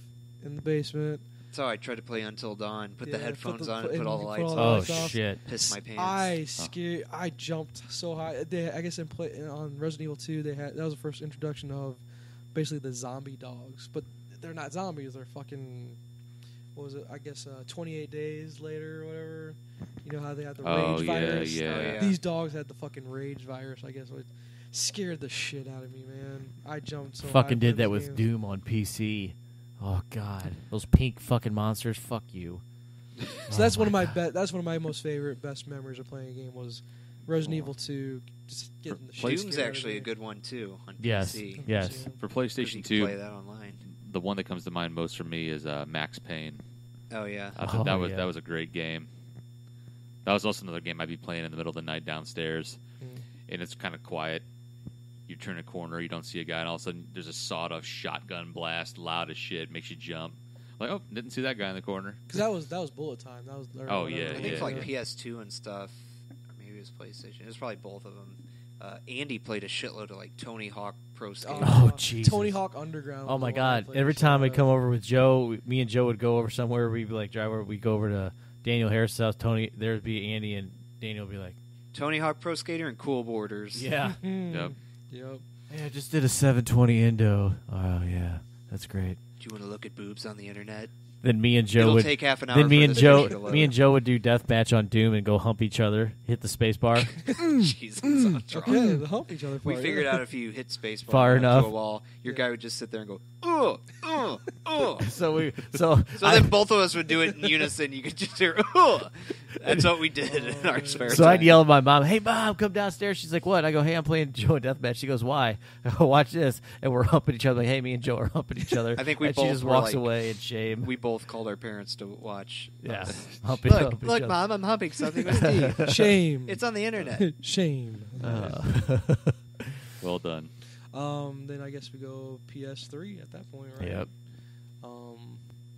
in the basement. That's how I tried to play Until Dawn. Put the headphones on and and put all the put lights all on. the lights off. Shit! Pissed my pants. I jumped so high. I guess on Resident Evil 2 that was the first introduction of basically the zombie dogs, but they're not zombies. They're fucking. What was it? I guess 28 days later or whatever. You know how they had the rage virus? Yeah. These dogs had the fucking rage virus, I guess. It scared the shit out of me, man. I jumped so high. Fucking did that with Doom on PC. Oh god, those pink fucking monsters. Fuck you. So that's one of my that's one of my most favorite, best memories of playing a game was Resident Evil 2. Just getting the shit. Doom's actually a good one too on yes. PC. Yes. For PlayStation you 2, play that online. The one that comes to mind most for me is Max Payne. Oh yeah, I thought that was a great game. That was also another game I'd be playing in the middle of the night downstairs, and it's kind of quiet. You turn a corner, you don't see a guy, and all of a sudden there's a sawed-off shotgun blast, loud as shit, makes you jump. Like, oh, didn't see that guy in the corner. Because that was bullet time. That was. I think for like PS2 and stuff, or maybe it was PlayStation. It was probably both of them. Andy played a shitload of like Tony Hawk Pro Skater. Oh, Jesus. Tony Hawk Underground. Oh my god! Every time we come over with Joe, me and Joe would go over somewhere. We'd be like, drive over. We'd go over to Daniel Harris' house. Tony, there'd be Andy, and Daniel would be like, Tony Hawk Pro Skater and Cool Borders. yeah, Yep. Hey, I just did a 720 Indo. Oh yeah, that's great. Do you want to look at boobs on the internet? Then me and Joe It'll would take half an hour. Then me for and this Joe, picture to load. me and Joe would do deathmatch on Doom and go hump each other, hit the space bar. Jesus, that's wrong. Okay, the hump each other. We figured out if you hit space Far into enough. a wall, your guy would just sit there and go, oh. So then both of us would do it in unison. You could just hear, oh. That's what we did in our spare time. So I'd yell at my mom, "Hey mom, come downstairs." She's like, "What?" I go, "Hey, I'm playing Joe in deathmatch." She goes, "Why?" I go, "Watch this," and we're humping each other. Like, "Hey, me and Joe are humping each other." I think we and both she just were walks like- away in shame. We both called our parents to watch. Yeah, Look, each other. Mom, I'm humping something with Steve. Shame. It's on the internet. Shame. Well done. Then I guess we go PS3 at that point, right? Yep.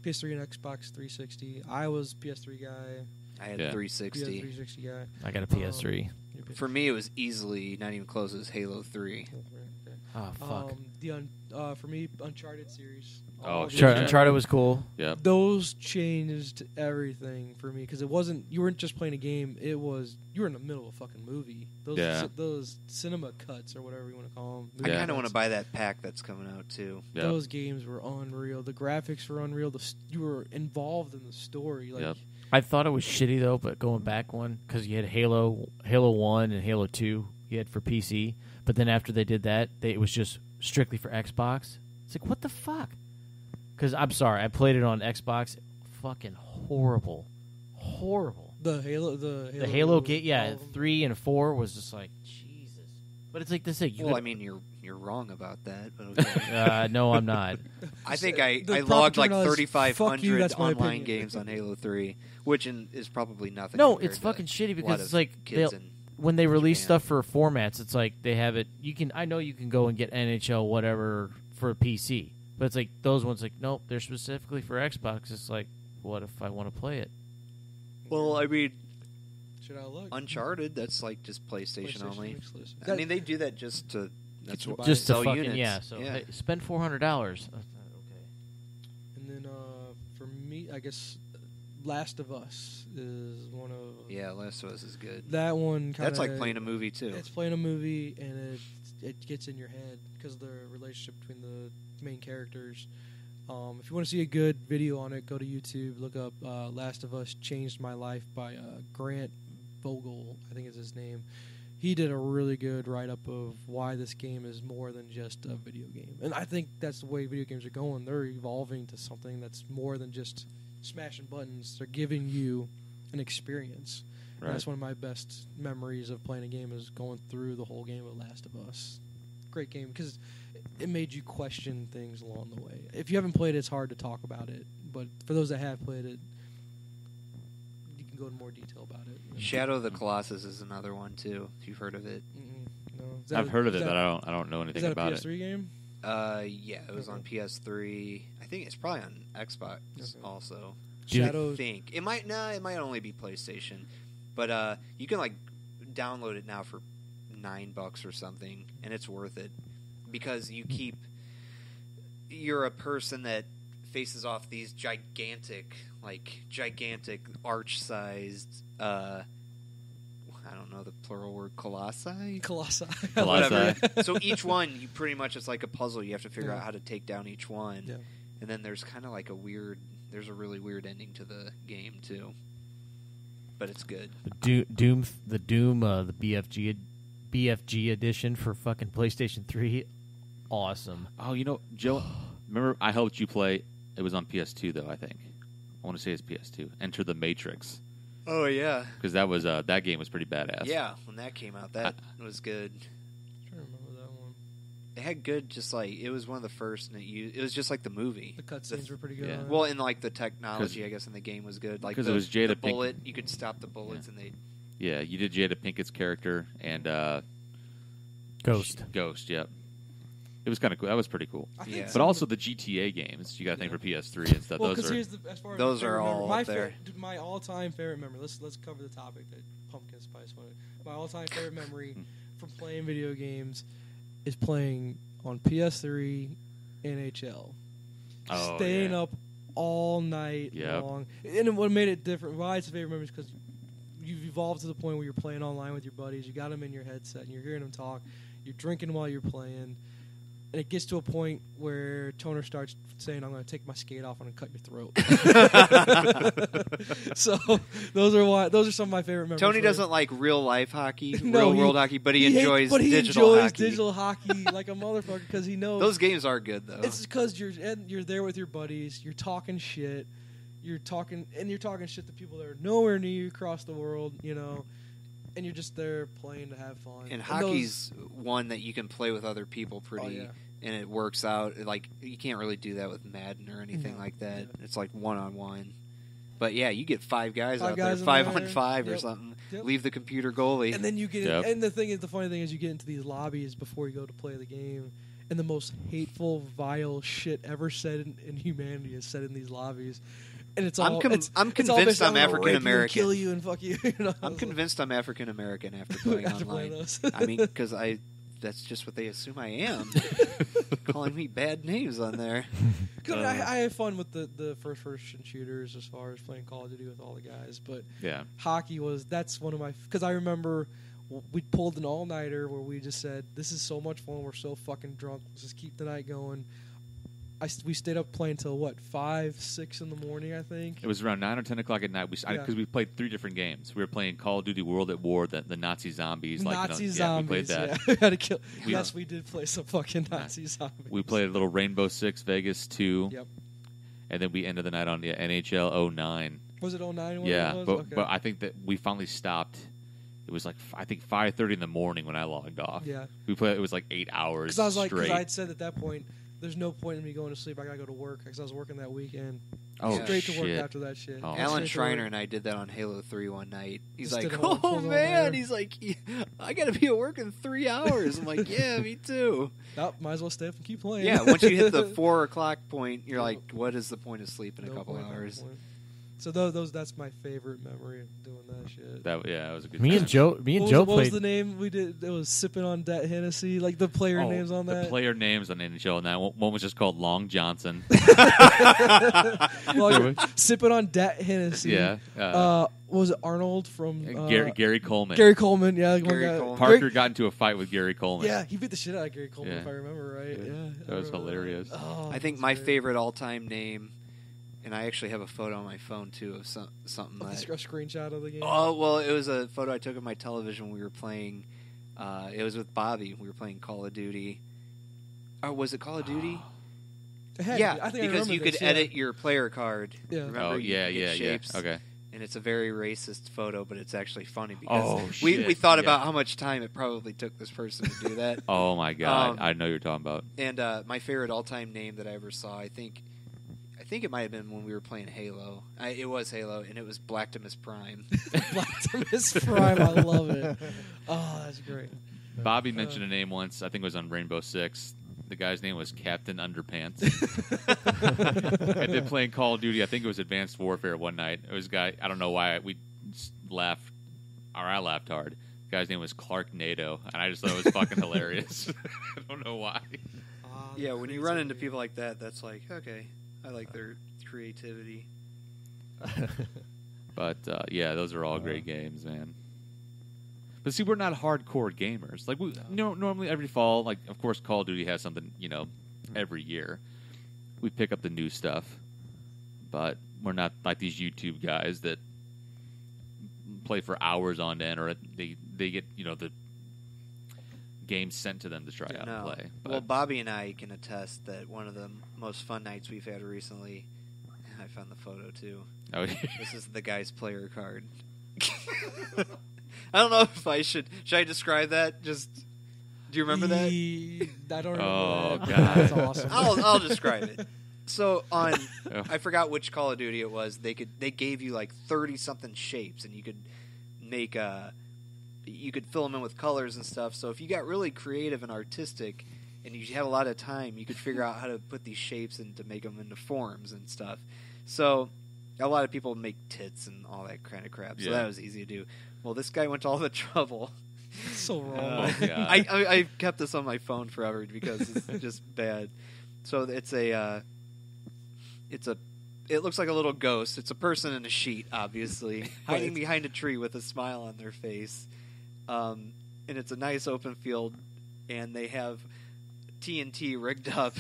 PS3 and Xbox 360. I was PS3 guy. I had Yeah. 360. 360 guy. I got a PS3. For me, it was easily not even close. It was Halo 3. Okay. Oh fuck. For me, Uncharted series. Oh, All shit. the- Uncharted was cool. Yep. Those changed everything for me because you weren't just playing a game. You were in the middle of a fucking movie. Those cinema cuts or whatever you want to call them. I kind of want to buy that pack that's coming out too. Yep. Those games were unreal. The graphics were unreal. You were involved in the story. Like, Yep. I thought it was shitty though, but going back one because you had Halo 1 and Halo 2 you had for PC, but then after they did that, it was just strictly for Xbox. It's like, what the fuck? Because I'm sorry, I played it on Xbox. Fucking horrible. The Halo game, yeah, 3 and 4 was just like Jesus. But it's like this thing. Well, I mean, you're wrong about that. But okay. No, I'm not. I think I The logged proper like terminology is, fuck you, 3,500 that's my online opinion. games on Halo 3, which is probably nothing. No, compared it's to fucking shitty a because lot it's of like kids in when they release Japan. stuff for formats, it's like they have it. I know you can go and get NHL whatever for a PC, but it's like those ones like nope, they're specifically for Xbox. It's like what if I want to play it? Well, I mean, Should I look? Uncharted, that's like just PlayStation only. exclusive. I mean, they do that just to Get you to buy Just to sell fucking units. yeah. So yeah. hey, spend $400. Okay. And then for me, I guess Last of Us is one of Yeah, Last of Us is good. that one. That's like playing a movie too. It's playing a movie, and it gets in your head because of the relationship between the main characters. If you want to see a good video on it, go to YouTube. Look up "Last of Us Changed My Life" by Grant Vogel, I think is his name. He did a really good write-up of why this game is more than just a video game. And I think that's the way video games are going. They're evolving to something that's more than just smashing buttons. They're giving you an experience. Right. And that's one of my best memories of playing a game is going through the whole game of Last of Us. Great game because it made you question things along the way. If you haven't played it, it's hard to talk about it. But for those that have played it, you can go into more detail about it. Shadow of the Colossus is another one too. If you've heard of it. No. I've heard of it, but I don't know Is anything that about a PS3 game? Yeah, it was on PS3. I think it's probably on Xbox also. Shadow. I think it might only be PlayStation, but you can like download it now for $9 or something, and it's worth it because you're a person that faces off these gigantic arch-sized I don't know the plural word, colossi. Colossi. Whatever. So each one, you pretty much it's like a puzzle. You have to figure Yeah. out how to take down each one, Yeah. and then there's kind of like there's a really weird ending to the game too. But it's good. The Doom, the BFG edition for fucking PlayStation 3, awesome. Oh, Joe, remember I helped you play. It was on PS2 though. I think I want to say it's PS2. Enter the Matrix. Oh yeah, Because that was that game was pretty badass. yeah. When that came out, that was good. I'm trying to remember that one. It had good, just like it was one of the first, and it was just like the movie. The cutscenes were pretty good. yeah. on it. Well, and like the technology, I guess, in the game was good. Like 'cause the, it was Jada the Pink- bullet, you could stop the bullets, and they. Yeah, you did Jada Pinkett's character and Ghost. Ghost. Yep. It was kind of cool. That was pretty cool. I think Yeah. But also the GTA games. You got to think for PS3 and stuff. Well, those because are here's as far as those my favorite are all memory, my up there. my all-time favorite memory. Let's cover the topic that Pumpkin Spice wanted. My all-time favorite memory from playing video games is playing on PS3 NHL. Oh, Staying yeah. up all night Yep. long. And what made it different, why it's a favorite memory is because you've evolved to the point where you're playing online with your buddies. You got them in your headset and you're hearing them talk. You're drinking while you're playing. And it gets to a point where Toner starts saying, "I'm going to take my skate off and I'm going to cut your throat." So those are some of my favorite memories. Tony doesn't like real life hockey, No, real world hockey, but he enjoys but he digital enjoys hockey. digital hockey like a motherfucker because he knows Those games are good though. it's because you're there with your buddies. You're talking shit. You're talking shit to people that are nowhere near you across the world. And you're just there playing to have fun. And hockey's one that you can play with other people pretty, yeah. and it works out. Like you can't really do that with Madden or anything like that. Yeah. It's like 1-on-1. But yeah, you get 5 guys out guys there, in 5-on-5 or Yep. something. Yep. Leave the computer goalie. And then you get, Yep. and the funny thing is, you get into these lobbies before you go to play the game, and the most hateful, vile shit ever said in humanity is said in these lobbies. And it's all. I'm it's all convinced based on, I'm "I'm gonna rape you and African-American." kill you and fuck you. I'm convinced I'm African American after playing After online. playing those. I mean, because that's just what they assume I am. Calling me bad names on there. I have fun with the first-person shooters as far as playing Call of Duty with all the guys, but Yeah. hockey that's one of my, because I remember we pulled an all-nighter where we just said, "This is so much fun. We're so fucking drunk. Let's just keep the night going." We stayed up playing till 5, 6 in the morning, I think. It was around 9 or 10 o'clock at night. Because we played 3 different games. We were playing Call of Duty World at War, the Nazi zombies. Nazi Yeah, zombies. we played that. Yeah, we had to kill. We- Yes, we did play some fucking Nazi zombies. We played a little Rainbow Six Vegas 2. Yep. And then we ended the night on NHL 09. Was it 09? Yeah, it was? but Okay. but I think that we finally stopped. It was like I think 5:30 in the morning when I logged off. Yeah. We played. It was like 8 hours. Because I was like, straight. because I had said at that point, there's no point in me going to sleep. I gotta go to work because I was working that weekend. Oh, Straight to work shit. after that shit. Oh. Alan Straight to Schreiner work. and I did that on Halo 3 one night. He's Just like, did it all, oh pulled it all man, there. he's like, I gotta be at work in 3 hours. I'm like, yeah, me too. Oh, might as well stay up and keep playing. Yeah, once you hit the 4 o'clock point, you're like, what is the point of sleep in a No couple point, no hours? point. So that's my favorite memory of doing that shit. That was a good. Me time. and Joe What was played. the name we did? It was sipping on that Hennessy. Like the player names on that. The player names on NHL, and that one was just called Long Johnson. Sipping on that Hennessy. Yeah. What was it Arnold from Gary Coleman. Gary Coleman, yeah. Gary one guy. Coleman. Parker got into a fight with Gary Coleman. Yeah, he beat the shit out of Gary Coleman, Yeah. if I remember right. Yeah, That was hilarious. Oh, I think that's my great. favorite all-time name, and I actually have a photo on my phone too of something A that. screenshot of the game. Oh well, it was a photo I took of my television when we were playing. It was with Bobby. We were playing Call of Duty. Oh, was it Call of Duty? It had to Yeah, be. I think I because remember you could this, edit your player card. Yeah. Remember, Oh you yeah, could get shapes, Okay. And it's a very racist photo, but it's actually funny because Oh, we shit. thought Yeah. about how much time it probably took this person to do that. Oh my god, Um, I know you're talking about. And my favorite all-time name that I ever saw, I think it might have been when we were playing Halo. It was Halo, and it was Blacktimus Prime. Blacktimus Prime. I love it. Oh, that's great. Bobby mentioned a name once. I think it was on Rainbow Six. The guy's name was Captain Underpants. And then playing Call of Duty, I think it was Advanced Warfare one night. It was a guy, I don't know why, we laughed, or I laughed hard. The guy's name was Clark NATO, and I just thought it was fucking hilarious. I don't know why. Yeah, when you run into people like that, that's like, okay, I like their creativity. But, yeah, those are all great games, man. But see, we're not hardcore gamers. Like, normally every fall, like, of course, Call of Duty has something, every year. We pick up the new stuff. But we're not like these YouTube guys that play for hours on end, or they get, the games sent to them to try out and play. But, Well, Bobby and I can attest that one of the most fun nights we've had recently, I found the photo too. oh, This is the guy's player card. I don't know if I should I describe that? Just, do you remember that? I don't remember Oh, that. God. That's awesome. I'll describe it. So on, Oh. I forgot which Call of Duty it was. They gave you like 30 something shapes, and you could make you could fill them in with colors and stuff. So if you got really creative and artistic, and you had a lot of time, you could figure out how to put these shapes and to make them into forms and stuff. So a lot of people make tits and all that kind of crap. So Yeah. that was easy to do. Well, this guy went to all the trouble. So wrong. Oh, God. I kept this on my phone forever because it's just bad. So it looks like a little ghost. It's a person in a sheet, obviously, hiding behind a tree with a smile on their face. And it's a nice open field, and they have TNT rigged up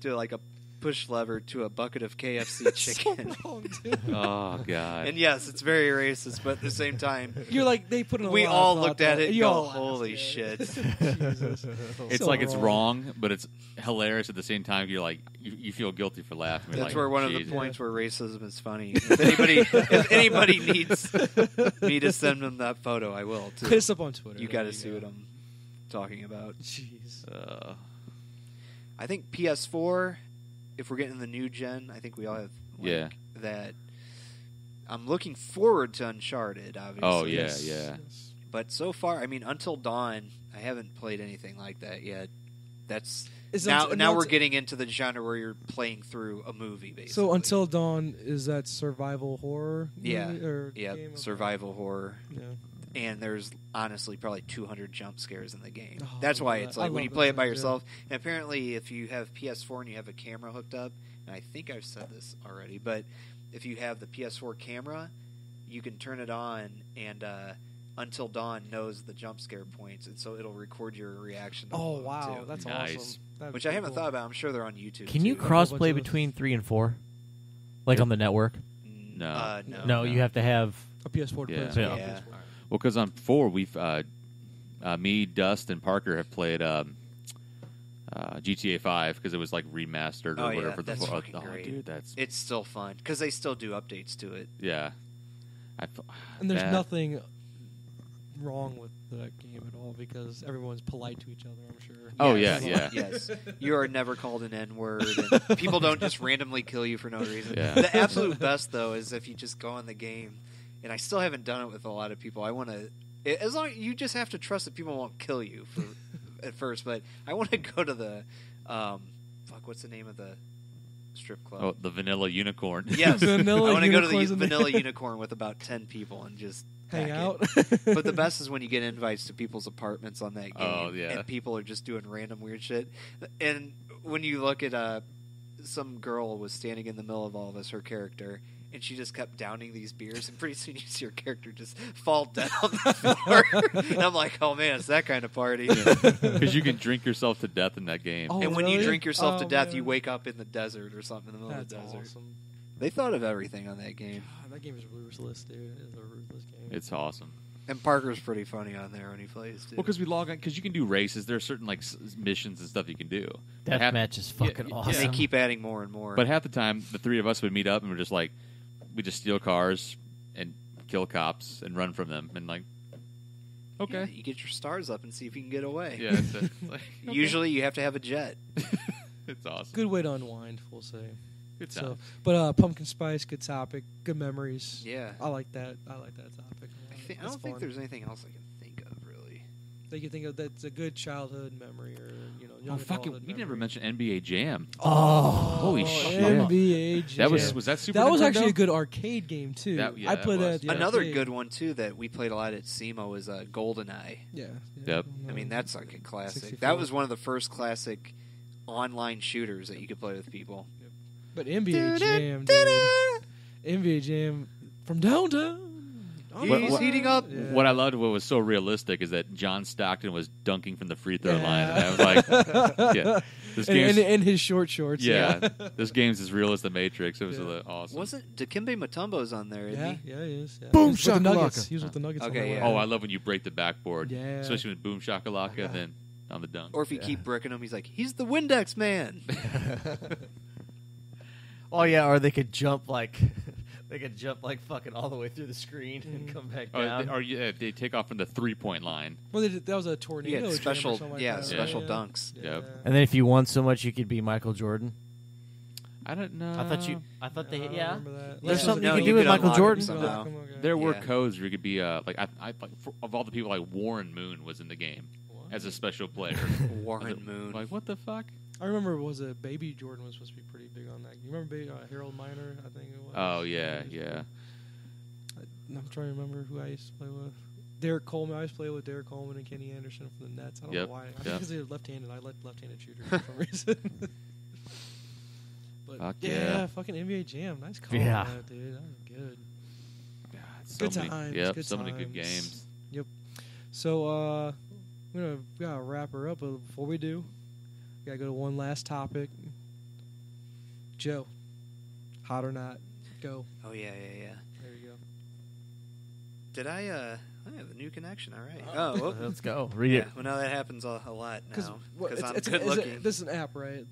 to like a push lever to a bucket of KFC chicken. So wrong, dude. Oh, God. And yes, it's very racist, but at the same time, You're like, they put in a we lot of all thought looked at though. it and You go, all laughed, holy yeah. shit. Jesus. It's So like it's wrong. wrong, but it's hilarious at the same time. You're like, you feel guilty for laughing. You're That's like, where one of Jesus. the points where racism is funny. If anybody needs me to send them that photo, I will too. Hit us up on Twitter. You There got to see go. what I'm talking about. Jeez. I think PS4. If we're getting the new gen, I think we all have Yeah. that. I'm looking forward to Uncharted, obviously. Oh, yeah, Yes. yeah. Yes. But so far, I mean, Until Dawn, I haven't played anything like that yet. That's Is now Until- we're getting into the genre where you're playing through a movie, basically. So Until Dawn, is that survival horror? Yeah. movie, or yeah, game? Okay. survival horror. Yeah. And there's honestly probably 200 jump scares in the game. Oh, That's I why love it's that. I like when love you that play it by too, yeah. yourself. And apparently, if you have PS4 and you have a camera hooked up, and I think I've said this already, but if you have the PS4 camera, you can turn it on, and Until Dawn knows the jump scare points, and so it'll record your reaction. to Oh them, wow, too. that's Nice. awesome. That'd Which be I haven't cool. thought about. I'm sure they're on YouTube. Can you too. cross-play bunch of- between 3 and 4? Like on the network? No. No, you have to have... A PS4 to Yeah. play. Yeah. Yeah. Well, because on 4, we've me, Dust, and Parker have played GTA 5 because it was like remastered or whatever. Yeah, that's fucking great. Dude, it's still fun because they still do updates to it. Yeah. And there's nothing wrong with that game at all because everyone's polite to each other, I'm sure. Oh, Yes. yeah. Yes. You are never called an N-word, and people don't just randomly kill you for no reason. Yeah. The absolute best, though, is if you just go in the game, and I still haven't done it with a lot of people. I want to... As long you just have to trust that people won't kill you at first, but I want to go to the... what's the name of the strip club? Oh, the Vanilla Unicorn. Yes. I Vanilla want to go to the Unicorns in Vanilla there. Unicorn with about 10 people and just Hang pack out. it. But the best is when you get invites to people's apartments on that game, Oh, yeah. and people are just doing random weird shit. And when you look at some girl was standing in the middle of all of us, her character, and she just kept downing these beers, and pretty soon you see her character just fall down on the floor. And I'm like, oh man, it's that kind of party. Because you can drink yourself to death in that game. Oh, And when you really? drink yourself to Oh, death, man. you wake up in the desert or something in the middle That's of the desert. awesome. They thought of everything on that game. God, that game is ruthless, dude. It's a ruthless game. It's awesome. And Parker's pretty funny on there when he plays, too. Well, because we log on, because you can do races. There are certain like missions and stuff you can do. But Deathmatch is fucking yeah, awesome. And they keep adding more and more. But half the time, the three of us would meet up and we're just like, we just steal cars and kill cops and run from them and like, Yeah, okay, you get your stars up and see if you can get away. yeah, it's like, Usually you have to have a jet. it's awesome. Good way to unwind, we'll say. Good So, time. but pumpkin spice, good topic, good memories. Yeah. I like that. I like that topic. I It's don't think fun. there's anything else I can think of, really. that you think of that's a good childhood memory or Oh, young fucking, adulthood we never memory. mentioned NBA Jam. Oh, Holy shit. NBA Jam. That was that Super That was Nintendo? actually a good arcade game too. That- yeah, I it played was. that. At the Another arcade. good one, too, that we played a lot at SEMO is GoldenEye. Yeah. Yep. I mean, that's like a classic. 64. That was one of the first classic online shooters that you could play with people. But NBA Jam, dude. NBA Jam from downtown. He's heating up. Yeah. What I loved, what was so realistic, is that John Stockton was dunking from the free throw Yeah. line, and I was like, "Yeah, this game's and his short shorts. yeah, this game's as real as the Matrix." It was Yeah. awesome. Wasn't Dikembe Mutombo's on there, isn't Yeah, he? he is. Yeah. Boom He was with the shakalaka. Nuggets. He was with the Nuggets. Okay, on the yeah. way. Oh, I love when you break the backboard, Yeah. especially with Boom Shakalaka, and then on the dunk. Or if you keep bricking him, he's like, he's the Windex man. Oh yeah, or they could jump like fucking all the way through the screen and come back down. They take off from the 3-point line. Well, that was a tornado. Yeah, jam or special, something like yeah, that. special Yeah. dunks. Yeah. Yep. And then if you won so much, you could be Michael Jordan. I don't know. I thought I don't remember that. There's Yeah. something No, you can you do with could Michael unlock Jordan. him somehow. There were Yeah. codes where you could be like of all the people, like Warren Moon was in the game What? as a special player. Warren Moon. Like, what the fuck? I remember was it Baby Jordan was supposed to be pretty big on that. You remember Harold Miner? I think it was. Oh yeah, yeah. I'm trying to remember who I used to play with. Derek Coleman. I used to play with Derek Coleman and Kenny Anderson from the Nets. I don't Yep, know why. I think yep. because they were left-handed. I like left-handed shooters for some reason. But Fuck yeah, yeah. fucking NBA Jam. Nice call, Yeah. on that, dude. That was good. God, so Good many, times, Yep, good so many good times. games. So we gotta wrap her up. But before we do, we gotta go to one last topic. Joe, hot or not? Go. Oh, yeah. There you go. Did I have a new connection. All right. Oh, well, Let's go. Read yeah. it. Well, no, that happens a lot Because now. Because I'm good this looking. is an app, right?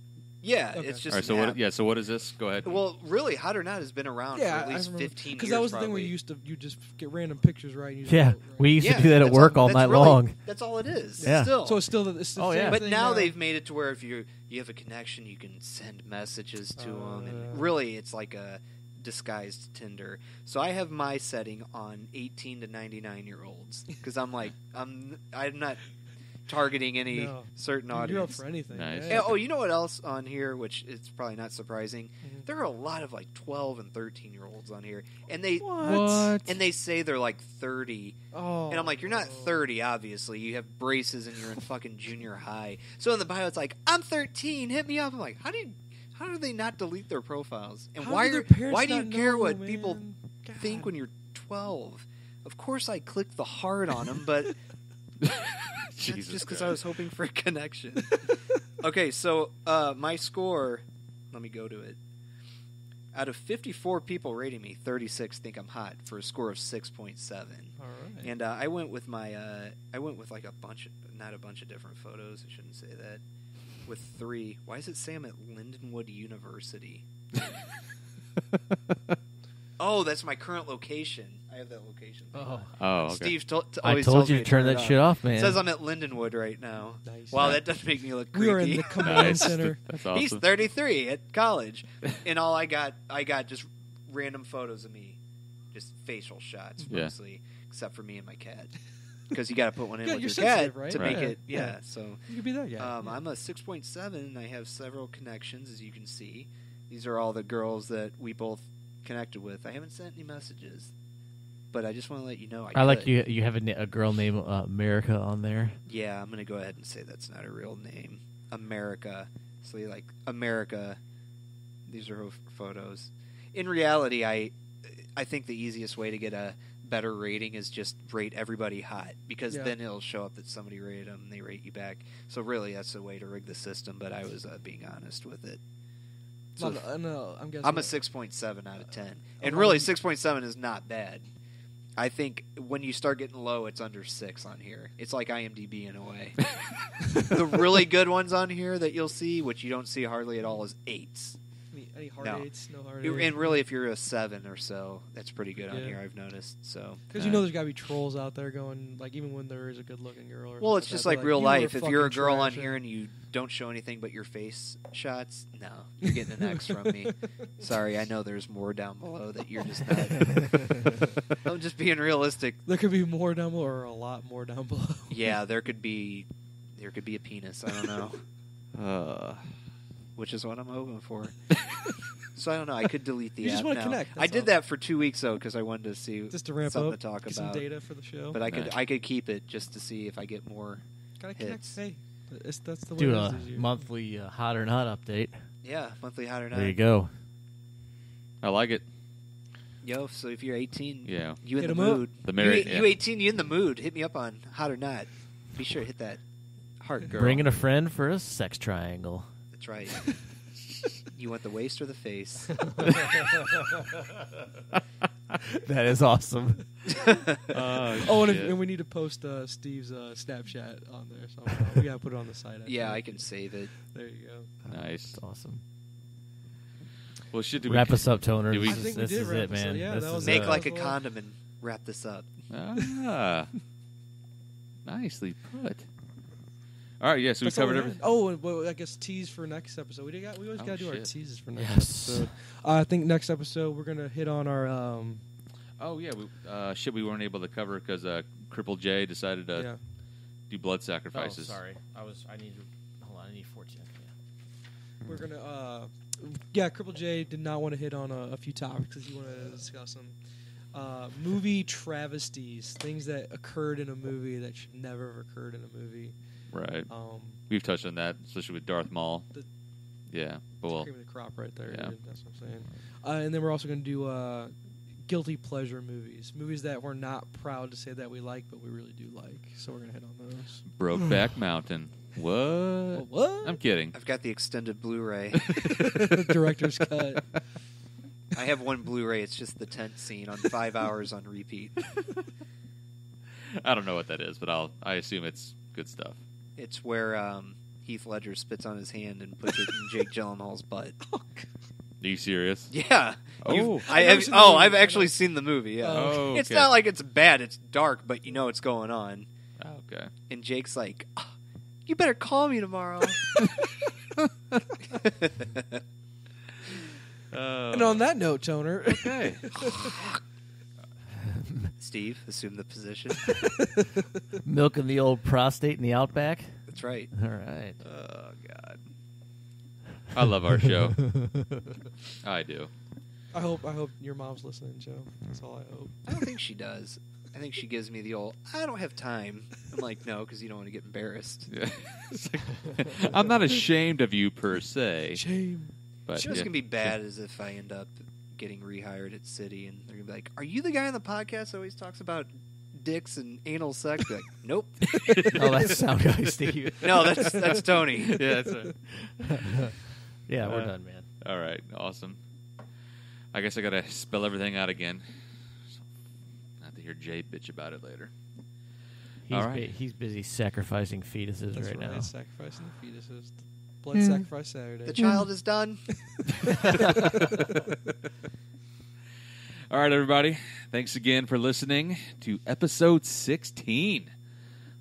Yeah, Okay. it's just All right, so an what? app. Yeah, so what is this? Go ahead. Well, really, Hot or Not has been around for at least 15 years. Because that was the thing where probably. you just get random pictures, right? And you just Yeah, vote, right? we used Yeah, to do that at that's work all that's night really- long. That's all it is. Yeah. Still. So it's still the Oh, yeah. same But thing now they've made it to where if you have a connection, you can send messages to them, and really, it's like a disguised Tinder. So I have my setting on 18 to 99-year-olds because I'm not targeting any No. certain You're up audience. for anything. Nice. Yeah. Oh, you know what else on here? Which it's probably not surprising. Mhm. There are a lot of like 12 and 13-year-olds on here, and they What? and they say they're like 30. Oh. And I'm like, you're not 30, obviously. You have braces and you're in fucking junior high. So in the bio, it's like, I'm 13. Hit me up. I'm like, how do they not delete their profiles? And How why do their parents why do you not care know, what man? people God. think when you're 12? Of course, I clicked the heart on them, but that's Jesus just because Christ. I was hoping for a connection. Okay, so my score. Let me go to it. Out of 54 people rating me, 36 think I'm hot for a score of 6.7. All right. And I went with my, like not a bunch of different photos. I shouldn't say that. with 3. Why does it say I'm at Lindenwood University? Oh, that's my current location. I have that location. Oh, okay. Steve I always told tells you me to turn that shit off, man. It says I'm at Lindenwood right now. Nice. Wow, Yeah. that does make me look creepy. We are in the command center. That's awesome. He's 33 at college, and all I got just random photos of me, just facial shots Yeah. mostly, except for me and my cat, because you got to put one in Yeah, with you're your cat sensitive, right? to Right. make it. Yeah. Yeah, so You could be that guy. I'm a 6.7, and I have several connections, as you can see. These are all the girls that we both connected with. I haven't sent any messages, but I just want to let you know. I like could. you have a girl named America on there. Yeah, I'm going to go ahead and say that's not a real name. America. So you like America. These are her photos. In reality, I think the easiest way to get a better rating is just rate everybody hot, because then it'll show up that somebody rated them and they rate you back. So really, that's a way to rig the system, but I was being honest with it. So no, I'm guessing. I'm a 6.7 out of 10. And really, 6.7 is not bad. I think when you start getting low, it's under 6 on here. It's like IMDb in a way. The really good ones on here that you'll see, which you don't see hardly at all, is 8s. Any hard No. 8s? No hard 8s. And really, if you're a 7 or so, that's pretty good on Yeah. here, I've noticed. So, Because you know there's got to be trolls out there going, like, even when there is a good-looking girl. Or well, it's something just that, like real you life. were If you're a fucking girl on trash here and you don't show anything but your face shots, no, you're getting an X from me. Sorry, I know there's more down below that you're just not. I'm just being realistic. There could be more down below, or a lot more down below. Yeah, there could be a penis. I don't know. Which is what I'm hoping for. So I don't know. I could delete the You app just wanna now. connect, I that's did all. that for 2 weeks though, because I wanted to see Just to ramp something up, to talk get about. some data for the show. But I Nice. could keep it just to see if I get more. Gotta connect. hits. Hey, that's the way Do it a is this year. monthly hot or not update. Yeah, monthly hot or not. There you go. I like it. Yo, so if you're 18, Yeah. you in Hit the 'em up. mood. The married- you 18, you in the mood. Hit me up on hot or not. Be sure to hit that heart, girl. Bringing a friend for a sex triangle. That's right. You want the waist or the face? That is awesome. Oh, and we need to post Steve's Snapchat on there somehow. We gotta put it on the site. Yeah, I can save it. There you go. Nice. That's awesome. Well, shit. Wrap us up, Toner. do we- I think we This did is wrap it, this up. man. Yeah, This that is was Make it. like a That was condom and wrap this up. Nicely put. All right, yeah, so we That's all covered had. everything. Oh, and, well, I guess tease for next episode. We always Oh, gotta do our shit. teases for next Yes. episode. I think next episode we're gonna hit on our Oh, yeah, we weren't able to cover because Cripple J decided to do blood sacrifices. Oh, sorry. I need 14. We're gonna Cripple J did not want to hit on a few topics because he wanted to discuss them. Movie travesties, things that occurred in a movie that should never have occurred in a movie. Right. We've touched on that, especially with Darth Maul. Yeah, but well, Cream of the crop right there. Yeah. Dude, that's what I'm saying. And then we're also going to do guilty pleasure movies that we're not proud to say that we like, but we really do like. So we're going to hit on those. Brokeback Mountain. What? What? I'm kidding. I've got the extended Blu-ray. Director's cut. I have one Blu-ray. It's just the tent scene on 5 hours on repeat. I don't know what that is, but I assume it's good stuff. It's where Heath Ledger spits on his hand and puts it in Jake Gyllenhaal's butt. Are you serious? Yeah. Oh. I've actually seen the movie. Yeah. Oh, It's okay. not like it's bad. It's dark, but you know what's going on. Oh, okay. And Jake's like, "Oh, "You better call me tomorrow." And on that note, Toner. Okay. Steve, assume the position. Milking the old prostate in the outback. That's right. All right. Oh God. I love our show. I do. I hope your mom's listening, Joe. That's all I hope. I don't think she does. I think she gives me the old, "I don't have time." I'm like, no, because you don't want to get embarrassed. Yeah. It's like, I'm not ashamed of you per se. Shame. But What's going to be bad is if I end up getting rehired at City and they're going to be like, "Are you the guy on the podcast that always talks about dicks and anal sex?" Be like, "Nope." Oh, that's sound guy, Steve. No, that's Tony. Yeah, that's right. Yeah, we're done, man. All right, awesome. I guess I gotta spell everything out again. So, not to hear Jay bitch about it later. He's, All right. he's busy sacrificing fetuses That's right now. Sacrificing the fetuses. Blood Sacrifice Saturday. The child is done. All right, everybody. Thanks again for listening to episode 16,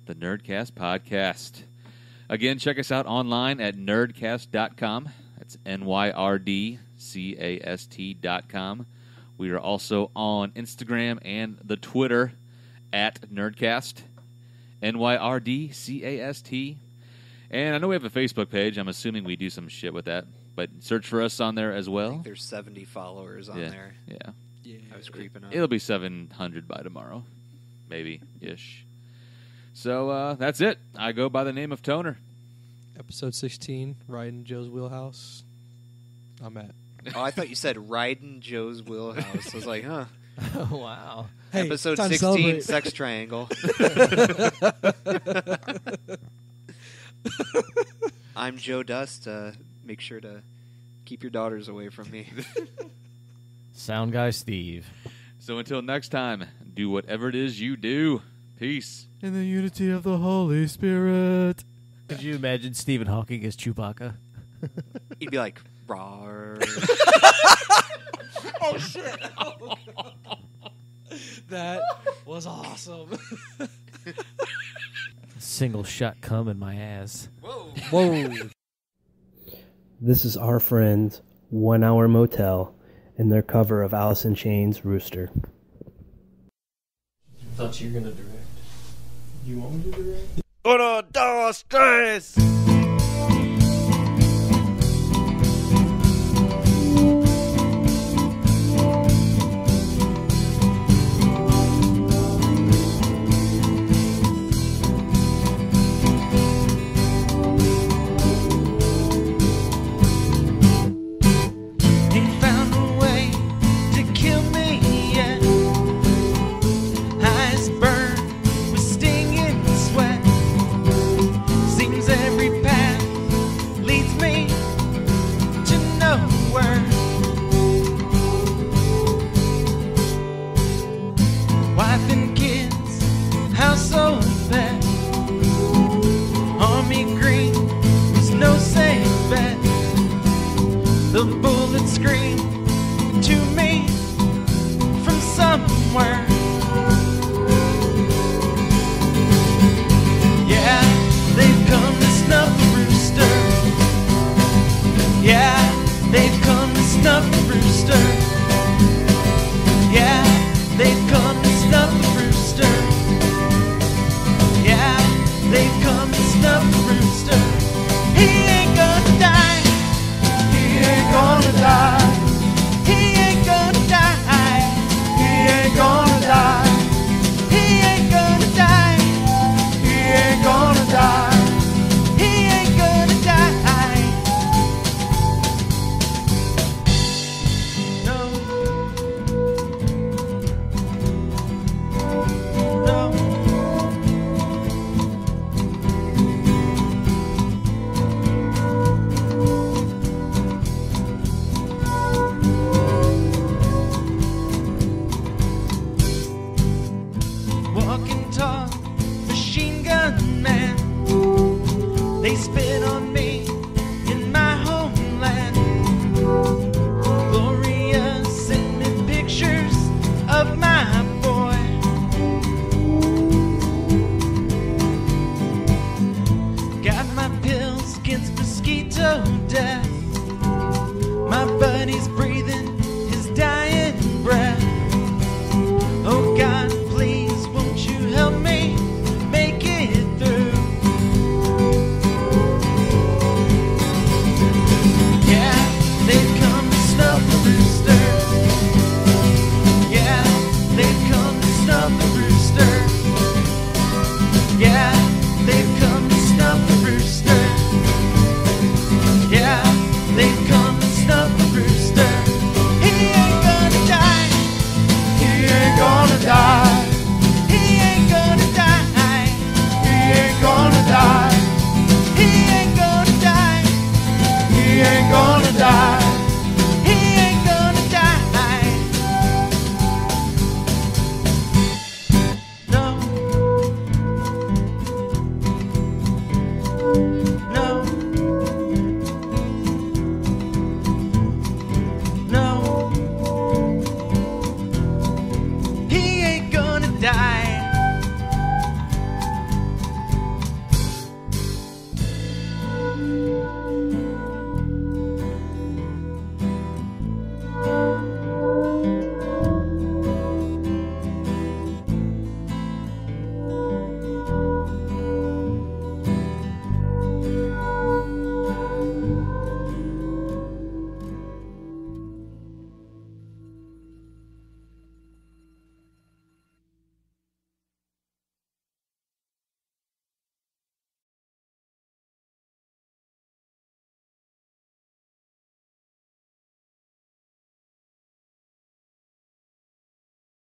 the Nyrdcast podcast. Again, check us out online at nyrdcast.com. That's NYRDCAST.com. We are also on Instagram and the Twitter at Nyrdcast, NYRDCAST. And I know we have a Facebook page. I'm assuming we do some shit with that. But search for us on there as I well. think there's 70 followers on there. Yeah. I was creeping up. It'll be 700 by tomorrow. Maybe-ish. So that's it. I go by the name of Toner. Episode 16, right in Joe's wheelhouse. I'm at. Oh, I thought you said riding Joe's wheelhouse. I was like, huh. Oh, wow. Hey, Episode time to 16, celebrate. sex triangle. I'm Joe Dust. Make sure to keep your daughters away from me. Sound guy Steve. So until next time, do whatever it is you do. Peace. In the unity of the Holy Spirit. Could you imagine Stephen Hawking as Chewbacca? He'd be like, rawr. Oh, shit. Oh, that was awesome. Single shot cum in my ass. Whoa. This is our friends, 1 Hour Motel, and their cover of Alice in Chains' Rooster. Thought you were going to direct. You want me to direct? 1, 2, 3. He found a way to kill me, yeah. Eyes burned with stinging sweat. Seems every path leads me to nowhere. Wife and kids, household pet. Army green is no safe bet. The bullets scream to me from somewhere. Yeah, they've come to snuff the rooster. Yeah, they've come to snuff the rooster. Yeah, they've come to snuff the rooster. Yeah, they've come to snuff the rooster. He ain't gonna die. He ain't gonna die. He ain't gonna die. He ain't gonna die. He ain't gonna die. He ain't gonna die. He ain't gonna die. No. No. Walking tall, machine gun man. They spit